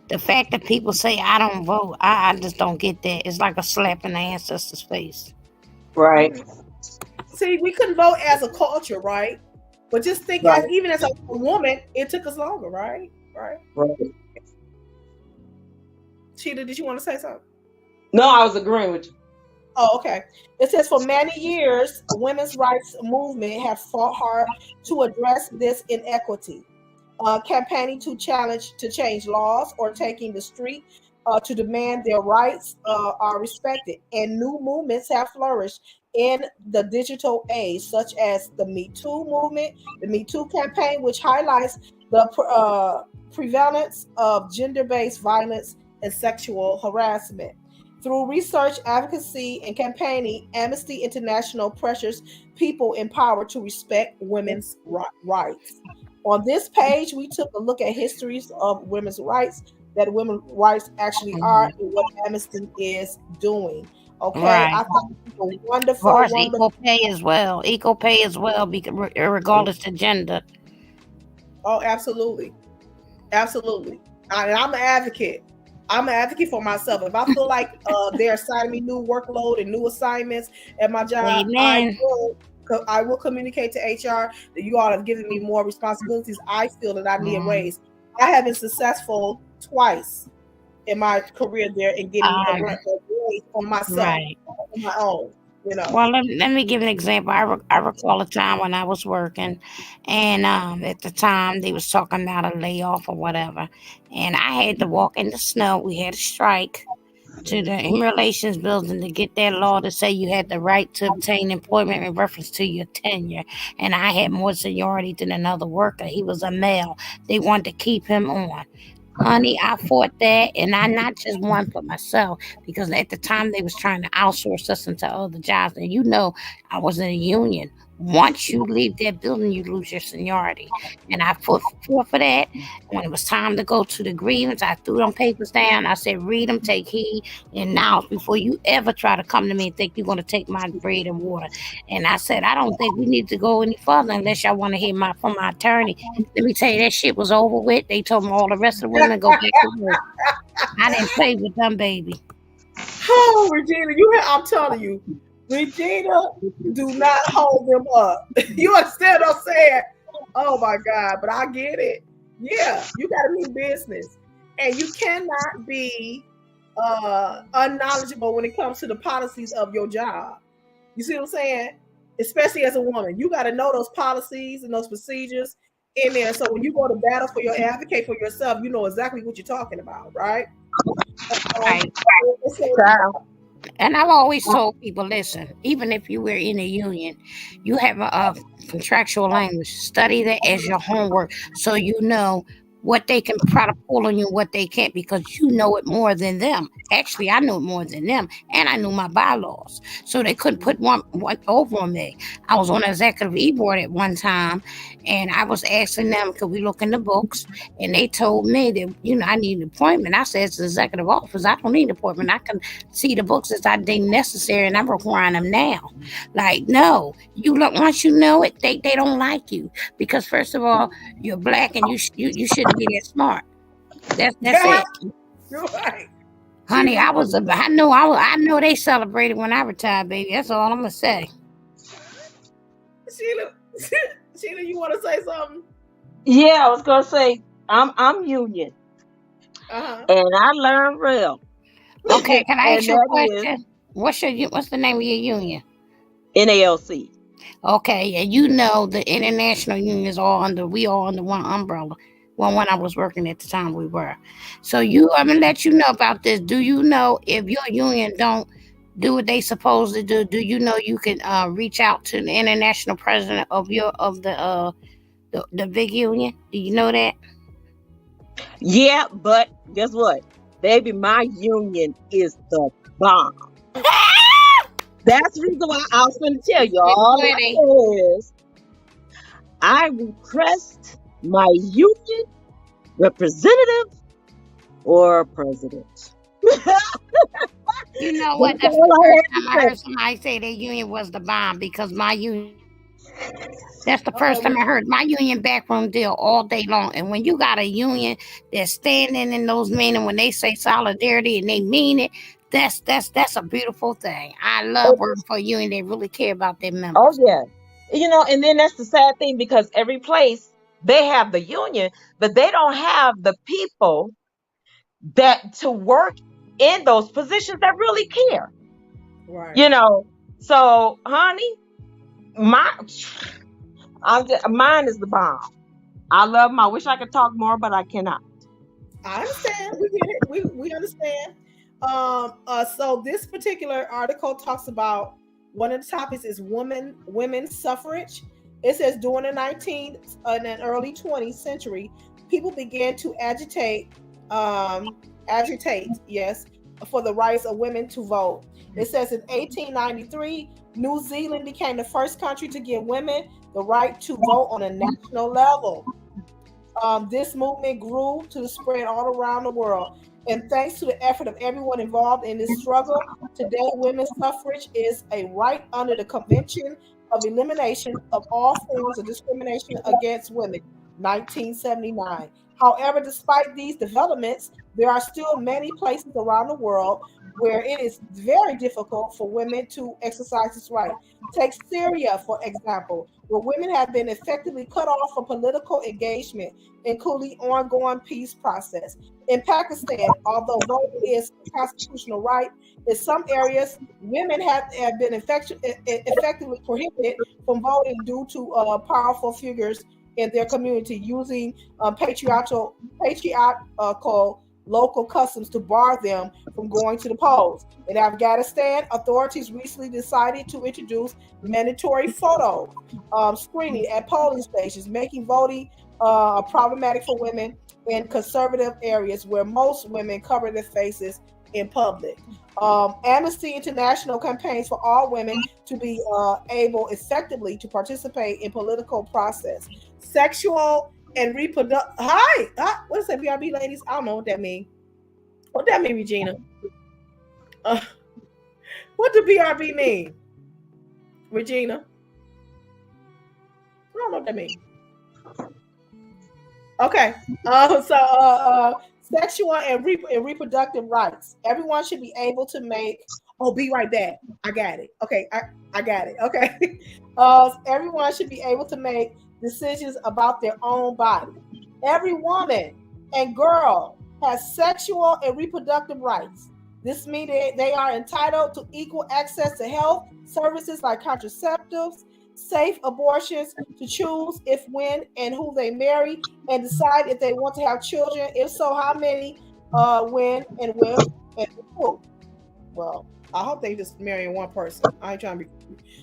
the fact that people say I don't vote, I just don't get that. It's like a slap in the ancestors' face. Right. See, we couldn't vote as a culture, right? But just think, even as a woman, it took us longer, right? Right. Cheetah, did you want to say something? No, I was agreeing with you. Oh, okay. It says for many years, the women's rights movement have fought hard to address this inequity, campaigning to change laws or taking the street to demand their rights are respected. And new movements have flourished in the digital age, such as the Me Too movement, the Me Too campaign, which highlights the prevalence of gender-based violence and sexual harassment. Through research, advocacy, and campaigning, Amnesty International pressures people in power to respect women's rights. On this page, we took a look at histories of women's rights, that women's rights actually are, and what Amnesty is doing. Okay, Right. I thought it was a wonderful, Of course, wonderful. equal pay as well. Equal pay as well, regardless of gender. Oh, absolutely, absolutely. I'm an advocate. I'm an advocate for myself. If I feel like they're assigning me new workload and new assignments at my job, Amen. I will communicate to HR that you all have given me more responsibilities. I feel that I need a raise. I have been successful twice in my career there in getting a raise on myself, Right. on my own. You know. Well, let me give an example. I recall a time when I was working, and at the time they was talking about a layoff or whatever, and I had to walk in the snow. We had a strike to the Human Relations Building to get that law to say you had the right to obtain employment in reference to your tenure. And I had more seniority than another worker. He was a male. They wanted to keep him on. Honey, I fought that, and I not just one for myself, because at the time they was trying to outsource us into other jobs. And you know, I was in a union. Once you leave that building, you lose your seniority. And I fought for that. When it was time to go to the grievance, I threw them papers down. I said, read them, take heed, and now before you ever try to come to me and think you're going to take my bread and water. And I said, I don't think we need to go any further unless y'all want to hear from my attorney. Let me tell you, that shit was over with. They told me all the rest of the women go back to work. I didn't play with them, baby. Oh, Regina, I'm telling you, Regina, do not hold them up. You understand what I'm saying? Oh my God, but I get it. Yeah, you got to mean business, and you cannot be unknowledgeable when it comes to the policies of your job. You see what I'm saying? Especially as a woman, you got to know those policies and those procedures in there. So when you go to battle for your advocate for yourself, you know exactly what you're talking about, right? Right. And I've always told people, listen, even if you were in a union, you have a contractual language. Study that as your homework so you know what they can try to pull on you, what they can't, because you know it more than them. Actually, I know it more than them, and I knew my bylaws, so they couldn't put one over on me. I was on the executive e-board at one time, and I was asking them, could we look in the books? And they told me that, I need an appointment. I said, it's the executive office. I don't need an appointment. I can see the books as I deem necessary, and I'm requiring them now. Like, no, once you know it, they don't like you, because first of all, you're black and you shouldn't be that smart. That's it. You're right. Honey, I know they celebrated when I retired, baby. That's all I'm gonna say. Sheila, you want to say something? Yeah, I was gonna say I'm union, and I learned real. Okay, can I ask you a question? What's the name of your union? NALC. Okay, and you know the international union is we all under one umbrella. Well, when I was working at the time, we were. So I'm gonna let you know about this. Do you know if your union don't do what they supposed to do? Do you know you can reach out to the international president of the big union? Do you know that? Yeah, but guess what, baby? My union is the bomb. That's the reason why I was going to tell you all is I request my union representative or president. You know what? That's the first time I heard somebody say their union was the bomb, because my union. That's the first time I heard my union backroom deal all day long. And when you got a union that's standing in those meetings, when they say solidarity and they mean it, that's a beautiful thing. I love working for a union. They really care about their members. Oh yeah. And then that's the sad thing, because every place they have the union, but they don't have the people that to work in those positions that really care. Right. So honey, mine is the bomb. I love them. I wish I could talk more, but I cannot. I understand. We get it. We understand. So this particular article talks about, one of the topics is women's suffrage. It says during the 19th and early 20th century, people began to agitate, for the rights of women to vote. It says in 1893, New Zealand became the first country to give women the right to vote on a national level. This movement grew to spread all around the world. And thanks to the effort of everyone involved in this struggle, today women's suffrage is a right under the Convention of Elimination of All Forms of Discrimination Against Women, 1979. However, despite these developments, there are still many places around the world where it is very difficult for women to exercise this right. Take Syria, for example, where women have been effectively cut off from political engagement, including ongoing peace process. In Pakistan, although voting is a constitutional right, in some areas, women have been effectively prohibited from voting due to powerful figures in their community using patriarchal local customs to bar them from going to the polls. In Afghanistan, authorities recently decided to introduce mandatory photo screening at polling stations, making voting problematic for women in conservative areas where most women cover their faces in public. Amnesty International campaigns for all women to be able effectively to participate in political process. Sexual and reproductive. Hi, what is that, BRB ladies? I don't know what that means. What that mean, Regina? What do BRB mean, Regina? I don't know what that means. Okay, sexual and reproductive rights. Everyone should be able to make. Oh, be right back. I got it. Okay, I got it. Okay, everyone should be able to make decisions about their own body. Every woman and girl has sexual and reproductive rights. This means they are entitled to equal access to health services like contraceptives, safe abortions, to choose if, when, and who they marry, and decide if they want to have children. If so, how many, when, and with, and who. Well, I hope they just marry one person. I ain't trying to be,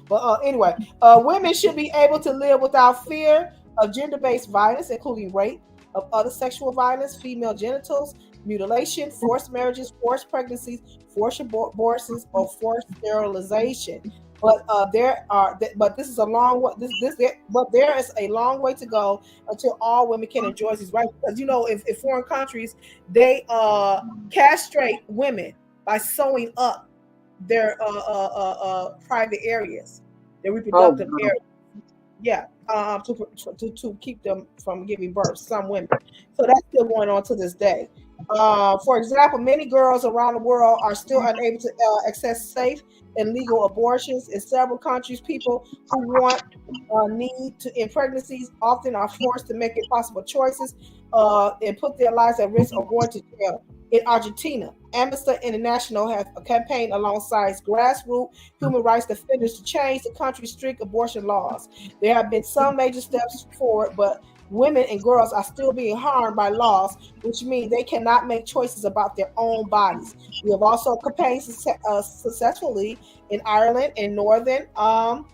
but anyway, women should be able to live without fear of gender-based violence, including rape, of other sexual violence, female genitals, mutilation, forced marriages, forced pregnancies, forced abortions, or forced sterilization. But but this is a long way. But there is a long way to go until all women can enjoy these rights. Because in foreign countries, they castrate women by sewing up their private areas, their reproductive areas. Yeah, to keep them from giving birth. Some women. So that's still going on to this day. For example, many girls around the world are still unable to access safe and legal abortions. In several countries, people who need to end pregnancies often are forced to make impossible choices and put their lives at risk of going to jail. In Argentina, Amnesty International has a campaign alongside grassroots human rights defenders to change the country's strict abortion laws. There have been some major steps forward, but women and girls are still being harmed by laws, which means they cannot make choices about their own bodies. We have also campaigned successfully in Ireland and Northern Ireland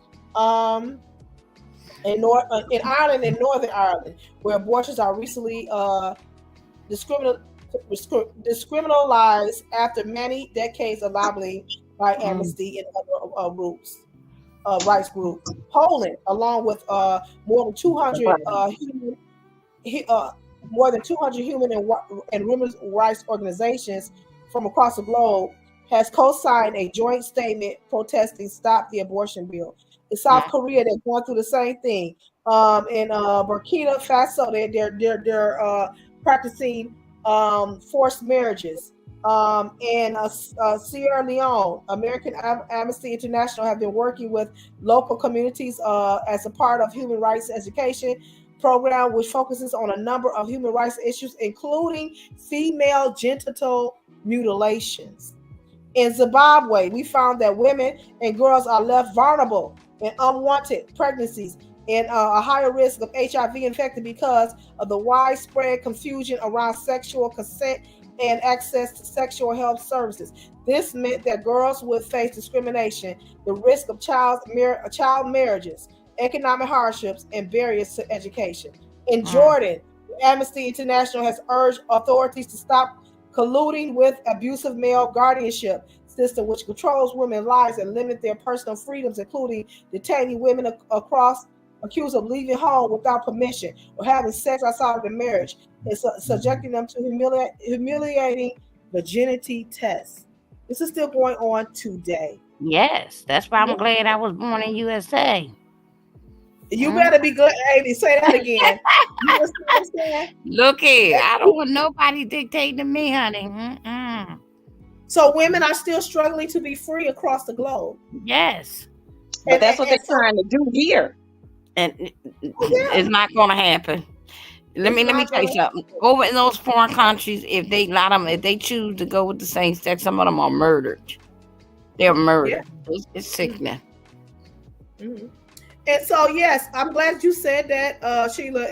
and Northern Ireland, where abortions are recently discriminalized after many decades of lobbying by Amnesty and other groups. Rights group. Poland, along with more than 200 human and women's rights organizations from across the globe, has co-signed a joint statement protesting "Stop the Abortion Bill." In South Korea, they're going through the same thing. In Burkina Faso, they're practicing forced marriages. In Sierra Leone, American Amnesty International have been working with local communities as a part of human rights education program, which focuses on a number of human rights issues, including female genital mutilations. In Zimbabwe, we found that women and girls are left vulnerable in unwanted pregnancies and a higher risk of HIV infection because of the widespread confusion around sexual consent and access to sexual health services. This meant that girls would face discrimination, the risk of child marriages, economic hardships, and barriers to education. In Jordan, Amnesty International has urged authorities to stop colluding with abusive male guardianship system, which controls women's lives and limit their personal freedoms, including detaining women across accused of leaving home without permission or having sex outside of the marriage, and subjecting them to humiliating virginity tests. This is still going on today. Yes, that's why I'm glad I was born in USA. You better be glad. Hey, say that again. You understand? Look here, I don't want nobody dictating to me, honey. Mm-mm. So women are still struggling to be free across the globe. Yes. But that's what they're trying to do here. And it's not going to happen. Let me tell you something. Over in those foreign countries, if they choose to go with the same sex, some of them are murdered. They're murdered. Yeah. It's sickening. Mm-hmm. And so, yes, I'm glad you said that, Sheila.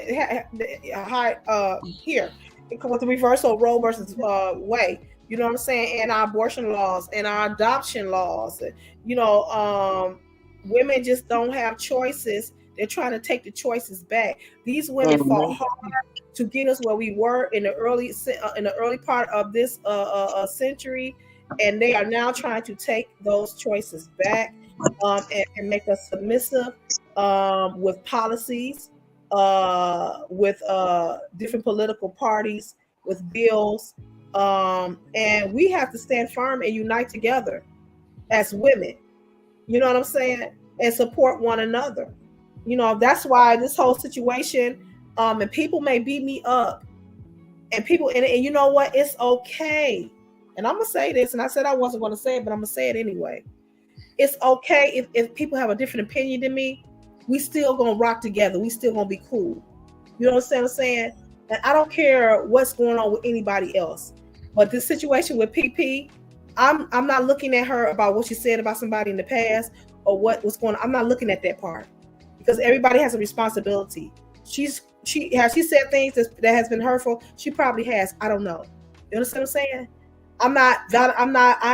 Here, with the reversal of Roe versus Wade. You know what I'm saying? And our abortion laws and our adoption laws. You know, women just don't have choices. They're trying to take the choices back. These women fought hard to get us where we were in the early part of this century, and they are now trying to take those choices back and make us submissive with policies, with different political parties, with bills, and we have to stand firm and unite together as women. You know what I'm saying? And support one another. You know, that's why this whole situation, and people may beat me up, and people, and you know what? It's okay. And I'm gonna say this, and I said I wasn't gonna say it, but I'm gonna say it anyway. It's okay if people have a different opinion than me. We still gonna rock together. We still gonna be cool. You know what I'm saying? And I don't care what's going on with anybody else. But this situation with PP, I'm not looking at her about what she said about somebody in the past or what was going on. I'm not looking at that part. Because everybody has a responsibility. She said things that has been hurtful. She probably has. I don't know. You understand what I'm saying? I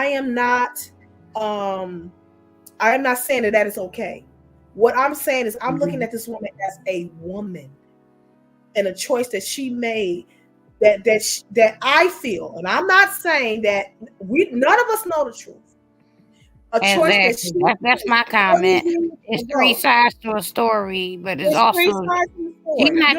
am not saying that is okay. What I'm saying is I'm looking at this woman as a woman and a choice that she made that I feel, and I'm not saying that none of us know the truth. That's my comment. It's three sides to a story, but it's also she's not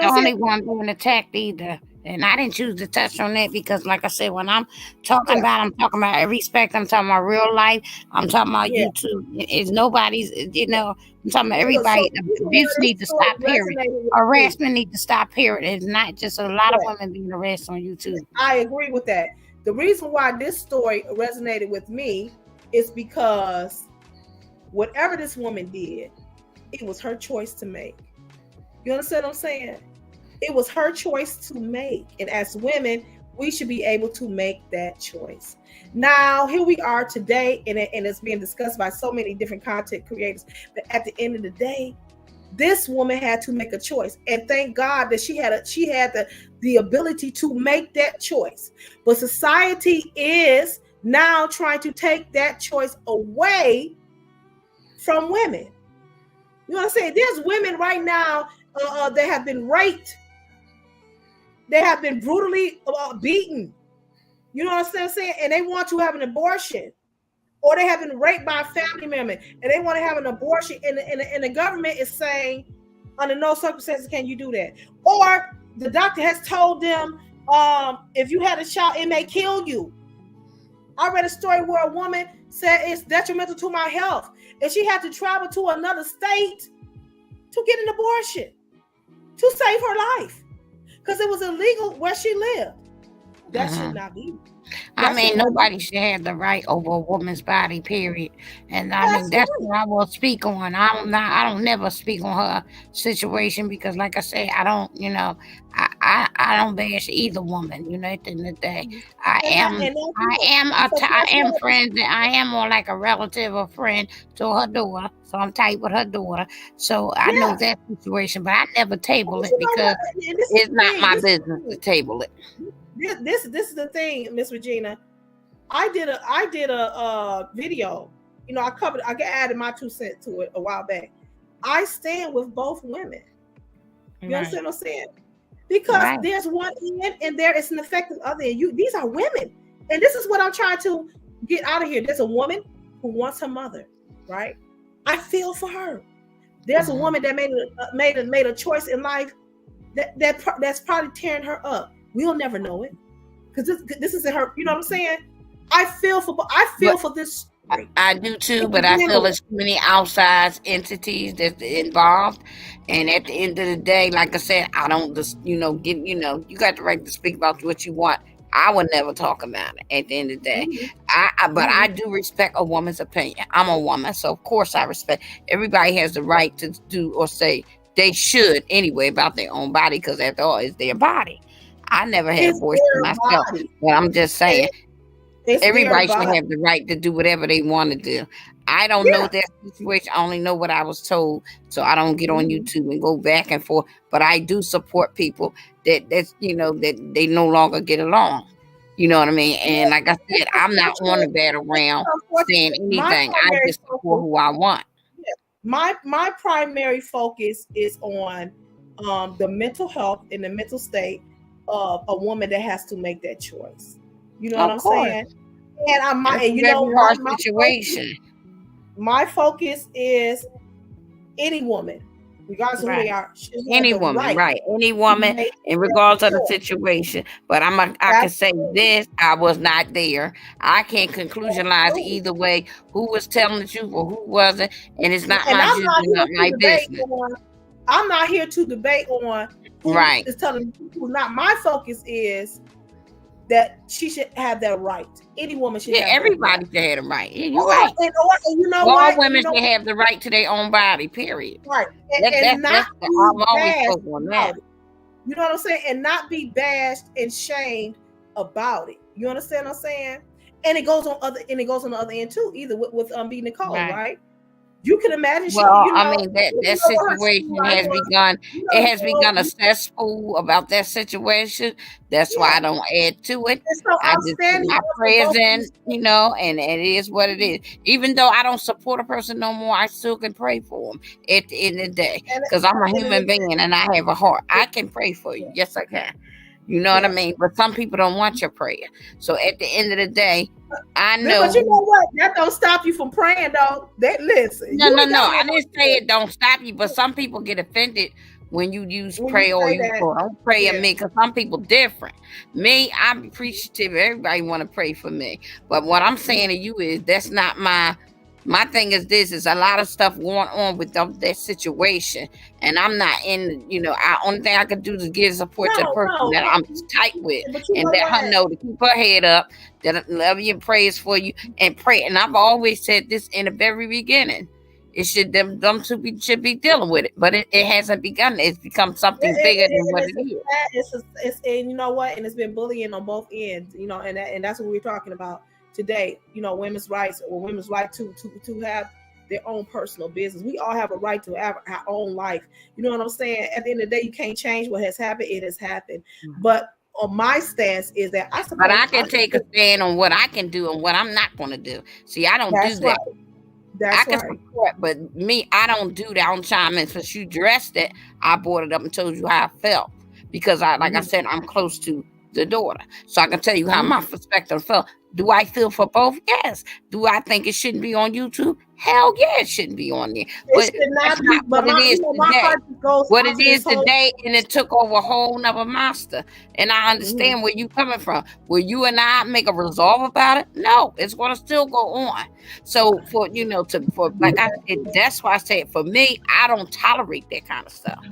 the only one being attacked either. And I didn't choose to touch on that because, like I said, when I'm talking about, I'm talking about every respect. I'm talking about real life. I'm talking about YouTube. It's nobody's, you know, I'm talking about everybody. Abuse needs to stop, period. Harassment needs to stop, period. It's not just a lot of women being harassed on YouTube. I agree with that. The reason why this story resonated with me is because whatever this woman did, it was her choice to make. You understand what I'm saying? It was her choice to make. And as women, we should be able to make that choice. Now, here we are today, and it's being discussed by so many different content creators. But at the end of the day, this woman had to make a choice. And thank God that she had the ability to make that choice. But society is now trying to take that choice away from women. You know what I'm saying? There's women right now that have been raped. They have been brutally beaten. You know what I'm saying? And they want to have an abortion. Or they have been raped by a family member and they want to have an abortion. And the government is saying, under no circumstances can you do that. Or the doctor has told them, if you had a child, it may kill you. I read a story where a woman said it's detrimental to my health. And she had to travel to another state to get an abortion to save her life. Because it was illegal where she lived. That should not be. I mean, nobody should have the right over a woman's body, period. And I mean, that's what I will speak on. I don't never speak on her situation because, like I say, I don't, you know, I don't bash either woman. You know, at the end of the day, I am friends. I am more like a relative or friend to her daughter. So I'm tight with her daughter. So I know that situation, but I never table it because it's not my business to table it. This is the thing, Miss Regina. I did a video. You know, I added my 2 cents to it a while back. I stand with both women. You understand what I'm saying? Because there's one end and there is an effective other end. These are women. and this is what I'm trying to get out of here. There's a woman who wants her mother, right? I feel for her. There's a woman that made a choice in life that's probably tearing her up. We'll never know it because this isn't her. You know what I'm saying? I feel for this. I do too, but I feel there's too many outside entities that's involved, and at the end of the day, like I said, I don't just you got the right to speak about what you want. I would never talk about it at the end of the day. But I do respect a woman's opinion. I'm a woman, so of course I respect. Everybody has the right to do or say they should anyway about their own body, because after all, it's their body. I never had a voice for myself, but I'm just saying everybody should have the right to do whatever they want to do. I don't know that situation. I only know what I was told, so I don't get on YouTube and go back and forth. But I do support people that they no longer get along. You know what I mean? And like I said, I'm not on the battleground saying anything. I just support who I want. My primary focus is on the mental health and the mental state of a woman that has to make that choice. You know what I'm saying? And hard situation. My focus is any woman, regardless of who they are. Any woman, right? Any woman, in regards of the situation. But I can say this: I was not there. I can't conclusionize either way who was telling the truth or who wasn't, and it's not my business. I'm not here to debate on who is telling the truth. Not my focus is that she should have that right. Any woman should have everybody should have the right. Yeah, you're right. And all women should have the right to their own body, period. Right. I'm always focused on that. You know what I'm saying? And not be bashed and shamed about it. You understand what I'm saying? And it goes on the other end too, either with B. Nicole, right? You can imagine. That situation has begun. It has begun a cesspool about that situation. That's why I don't add to it. I just put my prayers in, and it is what it is. Even though I don't support a person no more, I still can pray for them at the end of the day, because I'm a human being and I have a heart. I can pray for you. Yes, I can. You know what I mean? But some people don't want your prayer. So at the end of the day, I know. But you know what? That don't stop you from praying, though. Listen. No. I didn't say it don't stop you, but some people get offended when you use pray or you don't pray at me, because some people different. Me, I'm appreciative. Everybody want to pray for me. But what I'm saying to you is that's not my thing is this is a lot of stuff going on with that situation, and I'm not in. Only thing I can do is give support to the person that I'm tight with, and let her know to keep her head up, that I love you and praise for you and pray. And I've always said this in the very beginning. It should them two should be dealing with it, but it hasn't begun. It's become something bigger than what it is. And you know what? And it's been bullying on both ends. And that's what we're talking about today. Women's rights, or women's right to have their own personal business. We all have a right to have our own life. You know what I'm saying? At the end of the day, you can't change what has happened. It has happened. But on my stance is that I can take a stand on what I can do and what I'm not going to do. See, I don't do that. I can support, but me, I don't do that. On chime in. Since you dressed it, I brought it up and told you how I felt, because I said, I'm close to the daughter, so I can tell you how my perspective felt. Do I feel for both? Yes. Do I think it shouldn't be on YouTube? Hell yeah, it shouldn't be on there. But that's not what it is today. What it is today, and it took over a whole nother monster. And I understand where you coming from. Will you and I make a resolve about it? No, it's going to still go on. So for like I said, that's why I said for me, I don't tolerate that kind of stuff,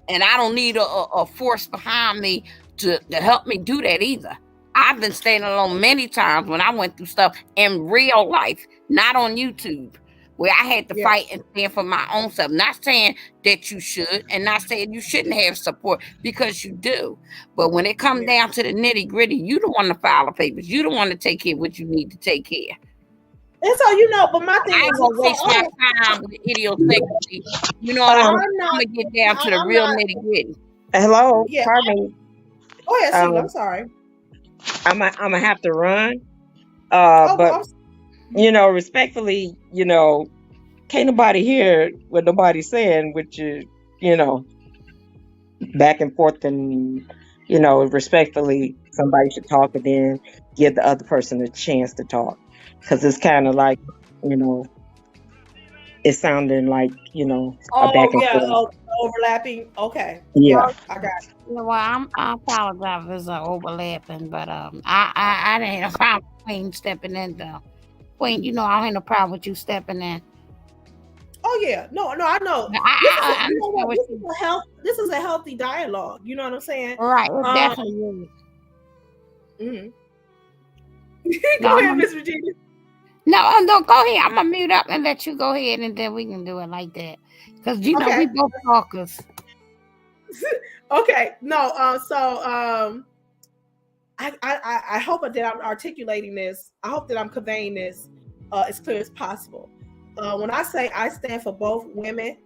and I don't need a force behind me to help me do that either. I've been standing alone many times when I went through stuff in real life, not on YouTube, where I had to fight and stand for my own self. Not saying that you should, and not saying you shouldn't have support, because you do. But when it comes down to the nitty gritty, you don't want to file the papers. You don't want to take care of what you need to take care. And so, but my thing I ain't gonna waste my time with idiosyncrasy. I'm gonna get down to the real nitty gritty. Hello, pardon me. Go ahead, Steve. I'm sorry. I'm gonna have to run. Respectfully, can't nobody hear what nobody's saying, which is, back and forth and respectfully, somebody should talk and then give the other person a chance to talk. Because it's kind of like, you know, it's sounding like, a back Oh and yeah, forth. overlapping. Okay, Yeah. I got it. Well, I apologize if it's overlapping, but I didn't have a problem with Queen stepping in though. Queen, I don't have no problem with you stepping in. Oh yeah, no, I know. I understand what This is a healthy dialogue. You know what I'm saying? Right, it definitely is. No, Go ahead, Miss Regina. No, go ahead. I'm gonna mute up and let you go ahead, and then we can do it like that. Because we both talkers. Okay, no. I hope that I'm articulating this. I hope that I'm conveying this as clear as possible. When I say I stand for both women,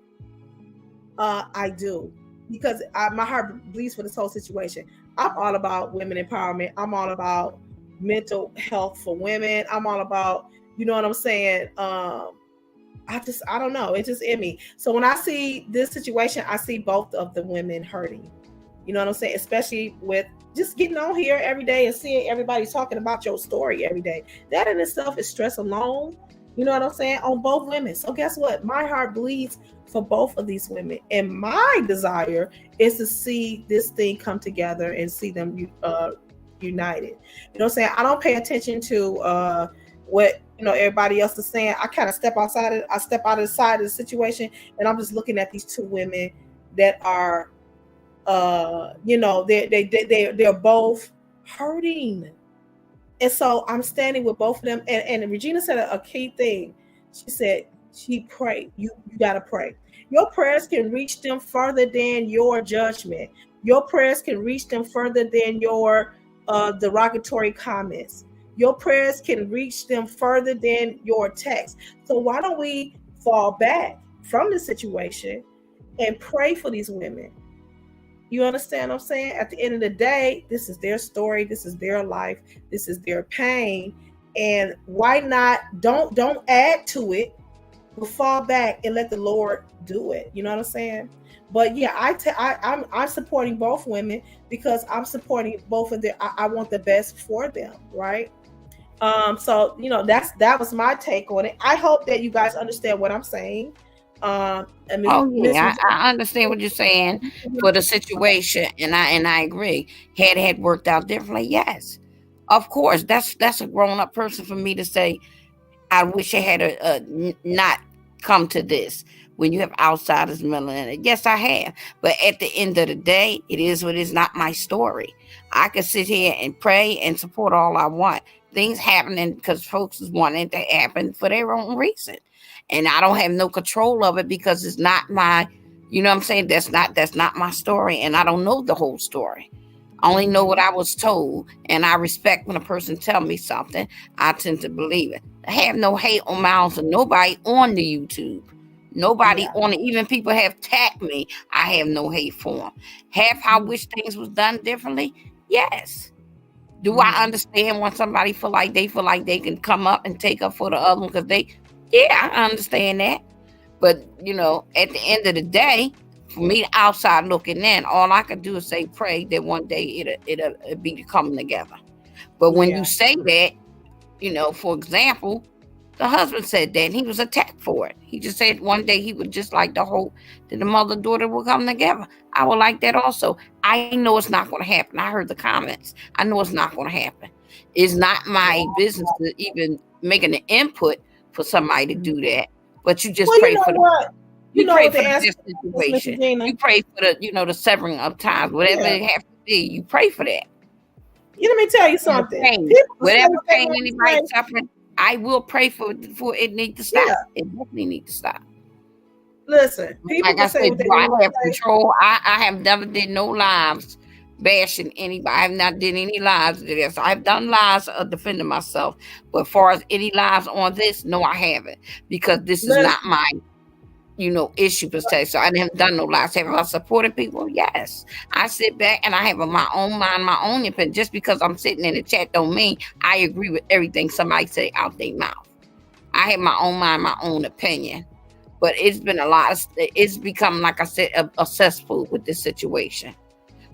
I do, because my heart bleeds for this whole situation. I'm all about women empowerment. I'm all about mental health for women. I'm all about, you know what I'm saying? I don't know. It's just in me. So when I see this situation, I see both of the women hurting. You know what I'm saying? Especially with just getting on here every day and seeing everybody talking about your story every day. That in itself is stress alone. You know what I'm saying? On both women. So guess what? My heart bleeds for both of these women. And my desire is to see this thing come together and see them united. You know what I'm saying? I don't pay attention to what everybody else is saying. I kind of step out of the side of the situation, and I'm just looking at these two women that are they're both hurting. And so I'm standing with both of them. And Regina said a key thing. She said she prayed. You gotta pray. Your prayers can reach them further than your judgment. Your prayers can reach them further than your derogatory comments. Your prayers can reach them further than your text. So why don't we fall back from the situation and pray for these women? You understand what I'm saying? At the end of the day, this is their story. This is their life. This is their pain. And why not? Don't add to it, but fall back and let the Lord do it. You know what I'm saying? But yeah, I'm supporting both women because I'm supporting both of them. I want the best for them, right? So that was my take on it. I hope that you guys understand what I'm saying. I understand what you're saying for the situation, and I agree. Had it worked out differently, yes, of course. That's a grown up person for me to say. I wish I had not come to this. When you have outsiders meddling in it, yes, I have. But at the end of the day, it is what is not my story. I can sit here and pray and support all I want. Things happening because folks is wanting it to happen for their own reason. And I don't have no control of it because it's not my, you know what I'm saying? That's not my story. And I don't know the whole story. I only know what I was told. And I respect when a person tell me something. I tend to believe it. I have no hate on mouths of nobody on the YouTube. Nobody on it. Even people have tagged me. I have no hate for them. Have I wish things was done differently? Yes. Do I understand when somebody feel like they can come up and take up for the other one because I understand that. But, at the end of the day, for me, outside looking in, all I can do is say, pray that one day it'll be coming together. But when you say that, for example, the husband said that and he was attacked for it. He just said one day he would just like to hope that the mother and daughter will come together. I would like that also. I know it's not going to happen. I heard the comments. I know it's not going to happen. It's not my business to even make an input for somebody to do that. But you just pray for the situation. You pray for the severing of ties, whatever it has to be. You pray for that. Let me tell you something. Whatever pain anybody suffering, I will pray for it need to stop. Yeah. It definitely need to stop. Listen, people like I said, I have control. I have never did no lives bashing anybody. I have not did any lives of this. I've done lives of defending myself. But as far as any lives on this, no, I haven't. Because this is not my, issue per se. So I haven't done no lives. Have I supported people? Yes. I sit back and I have my own mind, my own opinion. Just because I'm sitting in the chat don't mean I agree with everything somebody say out their mouth. I have my own mind, my own opinion. But it's been it's become, like I said, a cesspool with this situation.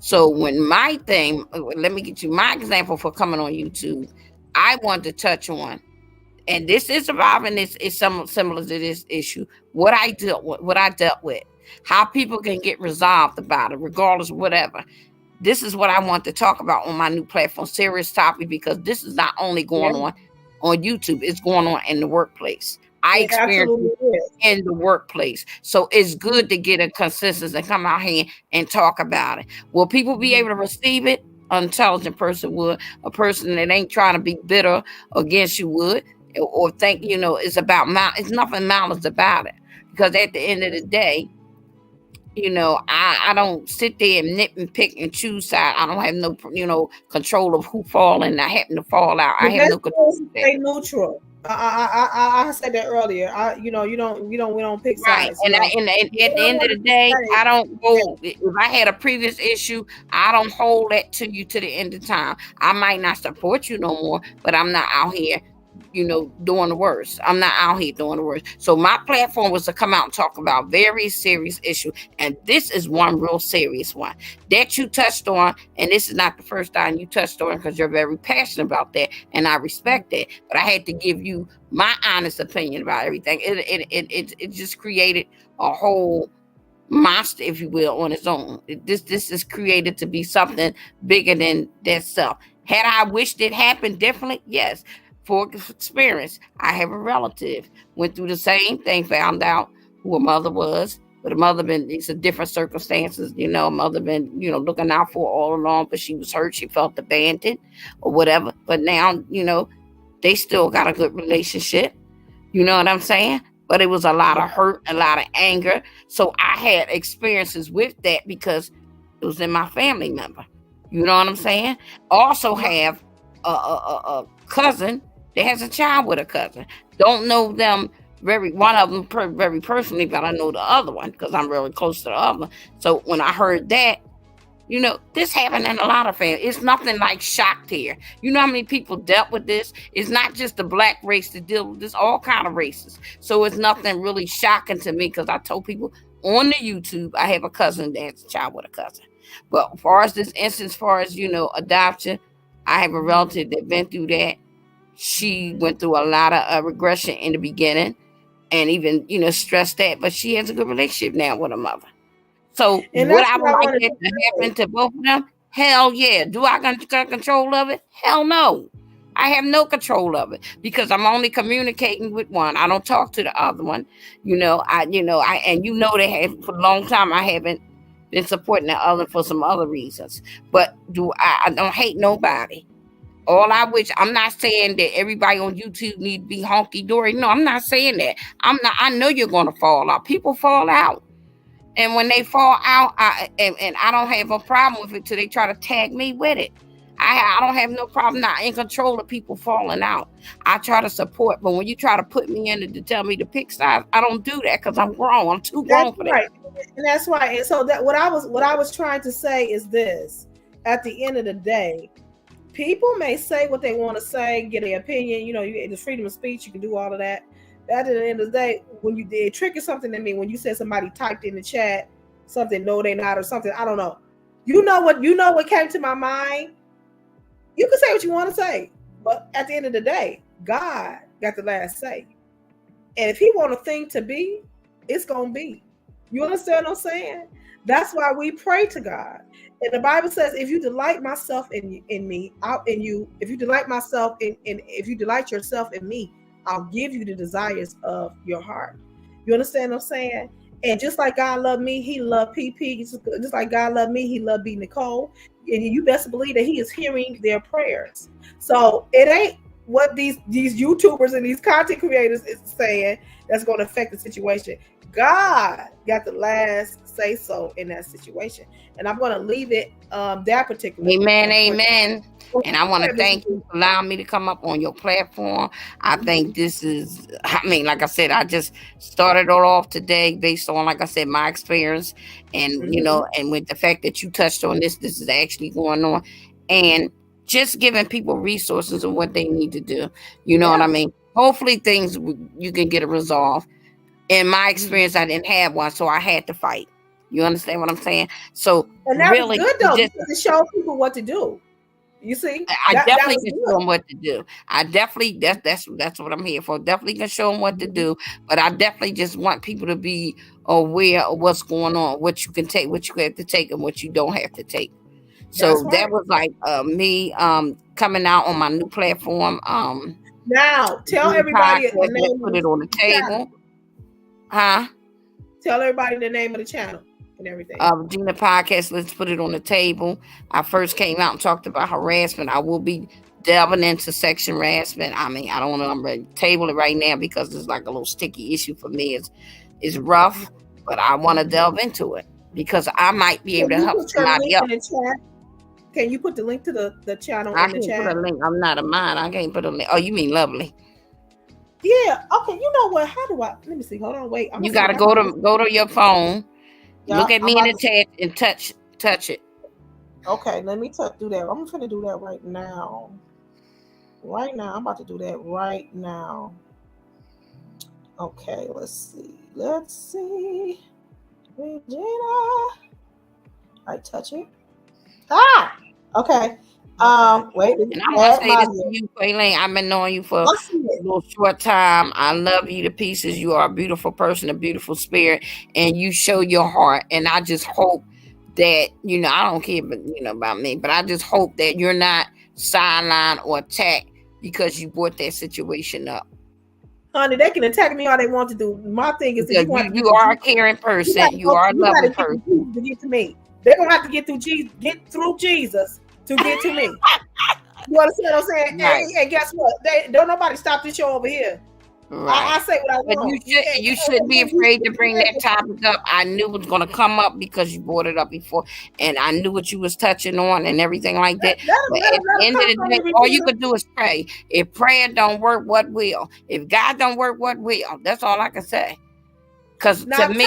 So when my thing, let me get you my example for coming on YouTube. I want to touch on, and this is surviving. This is some similar to this issue. What I dealt with, how people can get resolved about it, regardless of whatever. This is what I want to talk about on my new platform, serious topic, because this is not only going on YouTube, it's going on in the workplace. I experienced it in the workplace. So it's good to get a consensus and come out here and talk about it. Will people be able to receive it? An intelligent person would. A person that ain't trying to be bitter against you would, or think, it's about it's nothing malice about it. Because at the end of the day, I don't sit there and nip and pick and choose side. I don't have no, control of who fall and I happen to fall out. I have no control. Stay neutral. I said that earlier. We don't pick sides. Right. And at the end of the day, I don't go. If I had a previous issue, I don't hold that to you to the end of time. I might not support you no more, but I'm not out here doing the worst. I'm not out here doing the worst. So my platform was to come out and talk about very serious issue. And this is one real serious one that you touched on. And this is not the first time you touched on, because you're very passionate about that. And I respect that. But I had to give you my honest opinion about everything. It just created a whole monster, if you will, on its own. This is created to be something bigger than that stuff. Had I wished it happened differently? Yes. For experience, I have a relative went through the same thing, found out who her mother was, but the mother it's a different circumstances, mother been, looking out for her all along, but she was hurt, she felt abandoned or whatever. But now, they still got a good relationship. You know what I'm saying? But it was a lot of hurt, a lot of anger. So I had experiences with that because it was in my family member. You know what I'm saying? Also have a cousin that has a child with a cousin. Don't know them one of them very personally, but I know the other one because I'm really close to the other. So when I heard that, this happened in a lot of families. It's nothing like shocked here. You know how many people dealt with this? It's not just the black race that deal with this, all kind of races. So it's nothing really shocking to me, because I told people on the YouTube, I have a cousin that's a child with a cousin. But as far as this instance, as far as, adoption, I have a relative that been through that. She went through a lot of regression in the beginning and even, stressed that, but she has a good relationship now with her mother. So would I like that to happen to both of them? Hell yeah. Do I got control of it? Hell no. I have no control of it because I'm only communicating with one. I don't talk to the other one. And that for a long time I haven't been supporting the other for some other reasons. But I don't hate nobody. I'm not saying that everybody on YouTube need to be honky dory. No, I'm not saying that. I know you're going to fall out. People fall out. And when they fall out, I don't have a problem with it till they try to tag me with it. I don't have no problem not in control of people falling out. I try to support, but when you try to put me in it to tell me to pick sides, I don't do that because I'm grown. I'm too grown for that. And that's right. And so that what I was trying to say is this: at the end of the day, people may say what they want to say, get their opinion. You the freedom of speech. You can do all of that. At the end of the day, when you did trigger something to me, when you said somebody typed in the chat something, no, they not, or something, I don't know. You know what came to my mind. You can say what you want to say, but at the end of the day, God got the last say. And if He want a thing to be, it's gonna be. You understand what I'm saying? That's why we pray to God. And the Bible says, if you delight myself in me, out in you, if you delight myself if you delight yourself in me, I'll give you the desires of your heart. You understand what I'm saying? And just like God loved me, He loved PP. Just like God loved me, He loved B. Nicole. And you best believe that He is hearing their prayers. So it ain't what these YouTubers and these content creators is saying that's going to affect the situation. God got the last say so in that situation. And I'm going to leave it that particular. Amen. And I want to thank you for allowing me to come up on your platform. I think this is, like I said, I just started it off today based on, like I said, my experience and, and with the fact that you touched on this is actually going on, and just giving people resources of what they need to do. You know what I mean? Hopefully you can get a resolve. In my experience, I didn't have one, so I had to fight. You understand what I'm saying? So And that was really, good though, because it showed people what to do. You see, I that definitely was can good. show them what to do. I definitely that's what I'm here for. Definitely can show them what to do, but I definitely just want people to be aware of what's going on, what you can take, what you have to take, and what you don't have to take. That's So that right. was like me coming out on my new platform. Now tell Gina everybody Podcast, the let's name put of it on the the channel. table. Huh? Tell everybody the name of the channel and everything. Gina Podcast, let's put it on the table. I first came out and talked about harassment. I will be delving into sexual harassment. I mean, I don't know. I'm ready to table it right now because it's like a little sticky issue for me. It's rough, but I want to delve into it because I might be able to help somebody else. Can you put the link to the channel I in the can't chat? put a link. I'm not a mind. I can't put a link. Oh, you mean Lovely? Yeah. Okay. You know what? How do I? Let me see. Hold on. Wait. You gotta go to your phone. Yeah, look at me in the chat and touch it. Okay. Let me do that. I'm gonna do that right now. Right now. I'm about to do that right now. Okay. Let's see. Regina. I touch it. Ah. Okay. Wait. And I'm gonna say this to you, Quayleen. I've been knowing you for a little short time. I love you to pieces. You are a beautiful person, a beautiful spirit, and you show your heart. And I just hope that, I don't care about me, but I just hope that you're not sidelined or attacked because you brought that situation up. Honey, they can attack me all they want to do. My thing is that you are a caring person. You are a loving person. To get to me, they're gonna have to get through Jesus to get to me. You understand what I'm saying? Right. And guess what? Don't nobody stop this show over here. Right. I say what I want. But you shouldn't be afraid to bring that topic up. I knew it was going to come up because you brought it up before, and I knew what you was touching on and everything like that. But at the end of the day, all you could do is pray. If prayer don't work, what will? If God don't work, what will? That's all I can say. Because to me,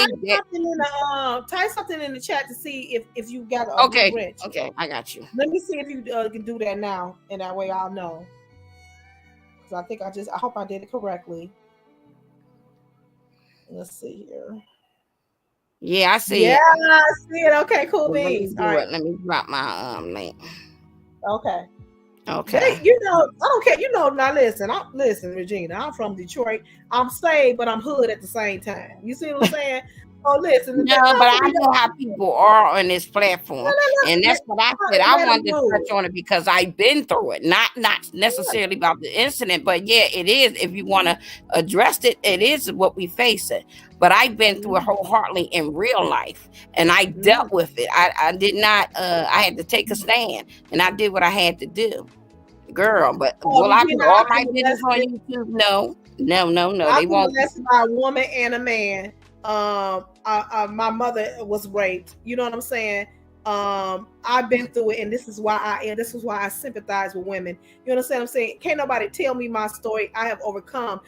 type something in the chat to see if you got a bridge. Okay, I got you. Let me see if you can do that now, and that way I'll know. Because I think I hope I did it correctly. Let's see here. Yeah, I see it. Yeah, I see it. Okay, cool beans. All right, let me drop my link. Okay. Okay. I don't care. Now listen, Regina. I'm from Detroit. I'm saved, but I'm hood at the same time. You see what I'm saying? Oh, listen. No, but I know how people are on this platform, and that's what I said. I wanted to touch on it because I've been through it. Not necessarily about the incident, but yeah, it is. If you want to address it, it is what we face it. But I've been through it wholeheartedly in real life, and I dealt with it. I did not. I had to take a stand, and I did what I had to do, girl. But will I put all my business on YouTube? No. They won't. Molested by a woman and a man. My mother was raped. You know what I'm saying? I've been through it, and this is why I sympathize with women. You understand what I'm saying? Can't nobody tell me my story. I have overcome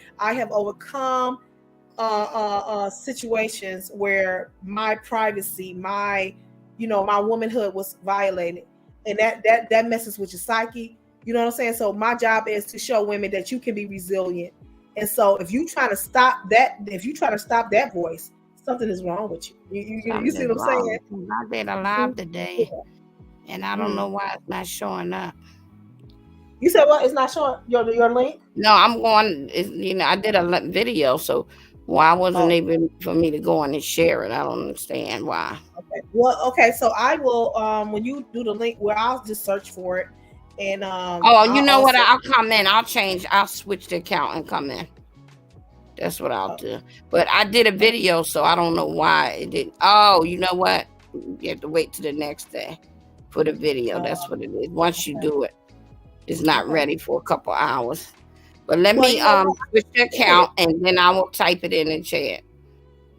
situations where my privacy, my womanhood was violated, and that messes with your psyche. You know what I'm saying? So my job is to show women that you can be resilient. And so if you try to stop that voice, something is wrong with you. You see what I'm saying? I did a live today, and I don't know why it's not showing up. You said what? It's not showing your link? No, I'm going. I did a video, so why wasn't able for me to go on and share it? I don't understand why. Okay. Well, okay. So I will. When you do the link, I'll just search for it. And I'll come in. I'll switch the account and come in. That's what I'll do. But I did a video, so I don't know why it didn't. Oh, you know what? You have to wait till the next day for the video. That's what it is. Once you do it, it's not ready for a couple hours. But let me switch the account, and then I will type it in the chat.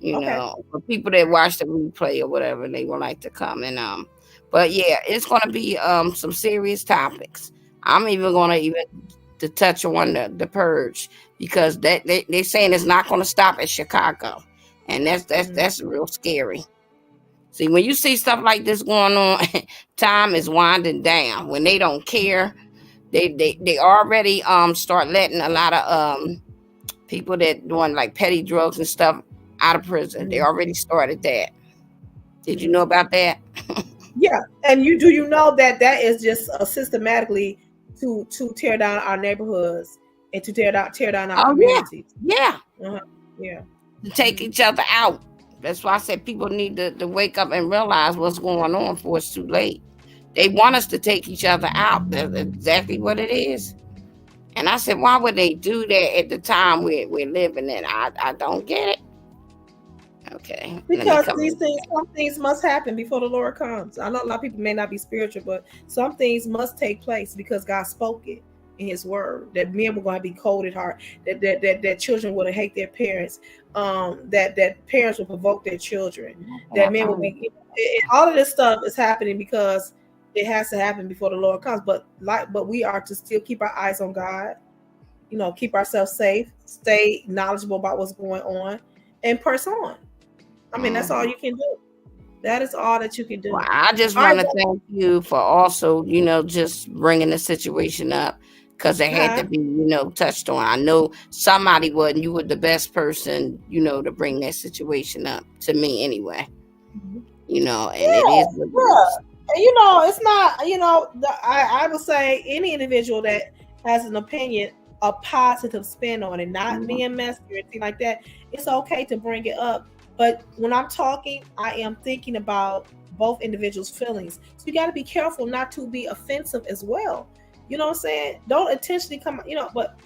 For people that watch the replay or whatever, they would like to come and But yeah, it's going to be some serious topics. I'm even going to touch on the purge because they're saying it's not going to stop at Chicago, and that's real scary. See, when you see stuff like this going on, time is winding down. When they don't care, they already start letting a lot of people that doing like petty drugs and stuff out of prison. They already started that. Did you know about that? Yeah, and you know that is just systematically to tear down our neighborhoods and to tear down our Oh yeah, communities. yeah. Uh-huh. Yeah. To take each other out. That's why I said people need to wake up and realize what's going on before it's too late. They want us to take each other out. That's exactly what it is. And I said, why would they do that at the time we're living in? I don't get it. Okay. Because some things must happen before the Lord comes. I know a lot of people may not be spiritual, but some things must take place because God spoke it in His Word. That men were going to be cold at heart. That children would hate their parents. That parents will provoke their children. That men will be. All of this stuff is happening because it has to happen before the Lord comes. But we are to still keep our eyes on God. Keep ourselves safe, stay knowledgeable about what's going on, and press on. I mean, that's all you can do. That is all that you can do. Well, I just want to thank you for also, just bringing the situation up because it had to be, touched on. I know somebody would, and you were the best person, to bring that situation up to me anyway. And it is. And it's not, I would say any individual that has an opinion, a positive spin on it, not being messy or anything like that, it's okay to bring it up. But when I'm talking, I am thinking about both individuals' feelings. So you got to be careful not to be offensive as well. You know what I'm saying? Don't intentionally come, but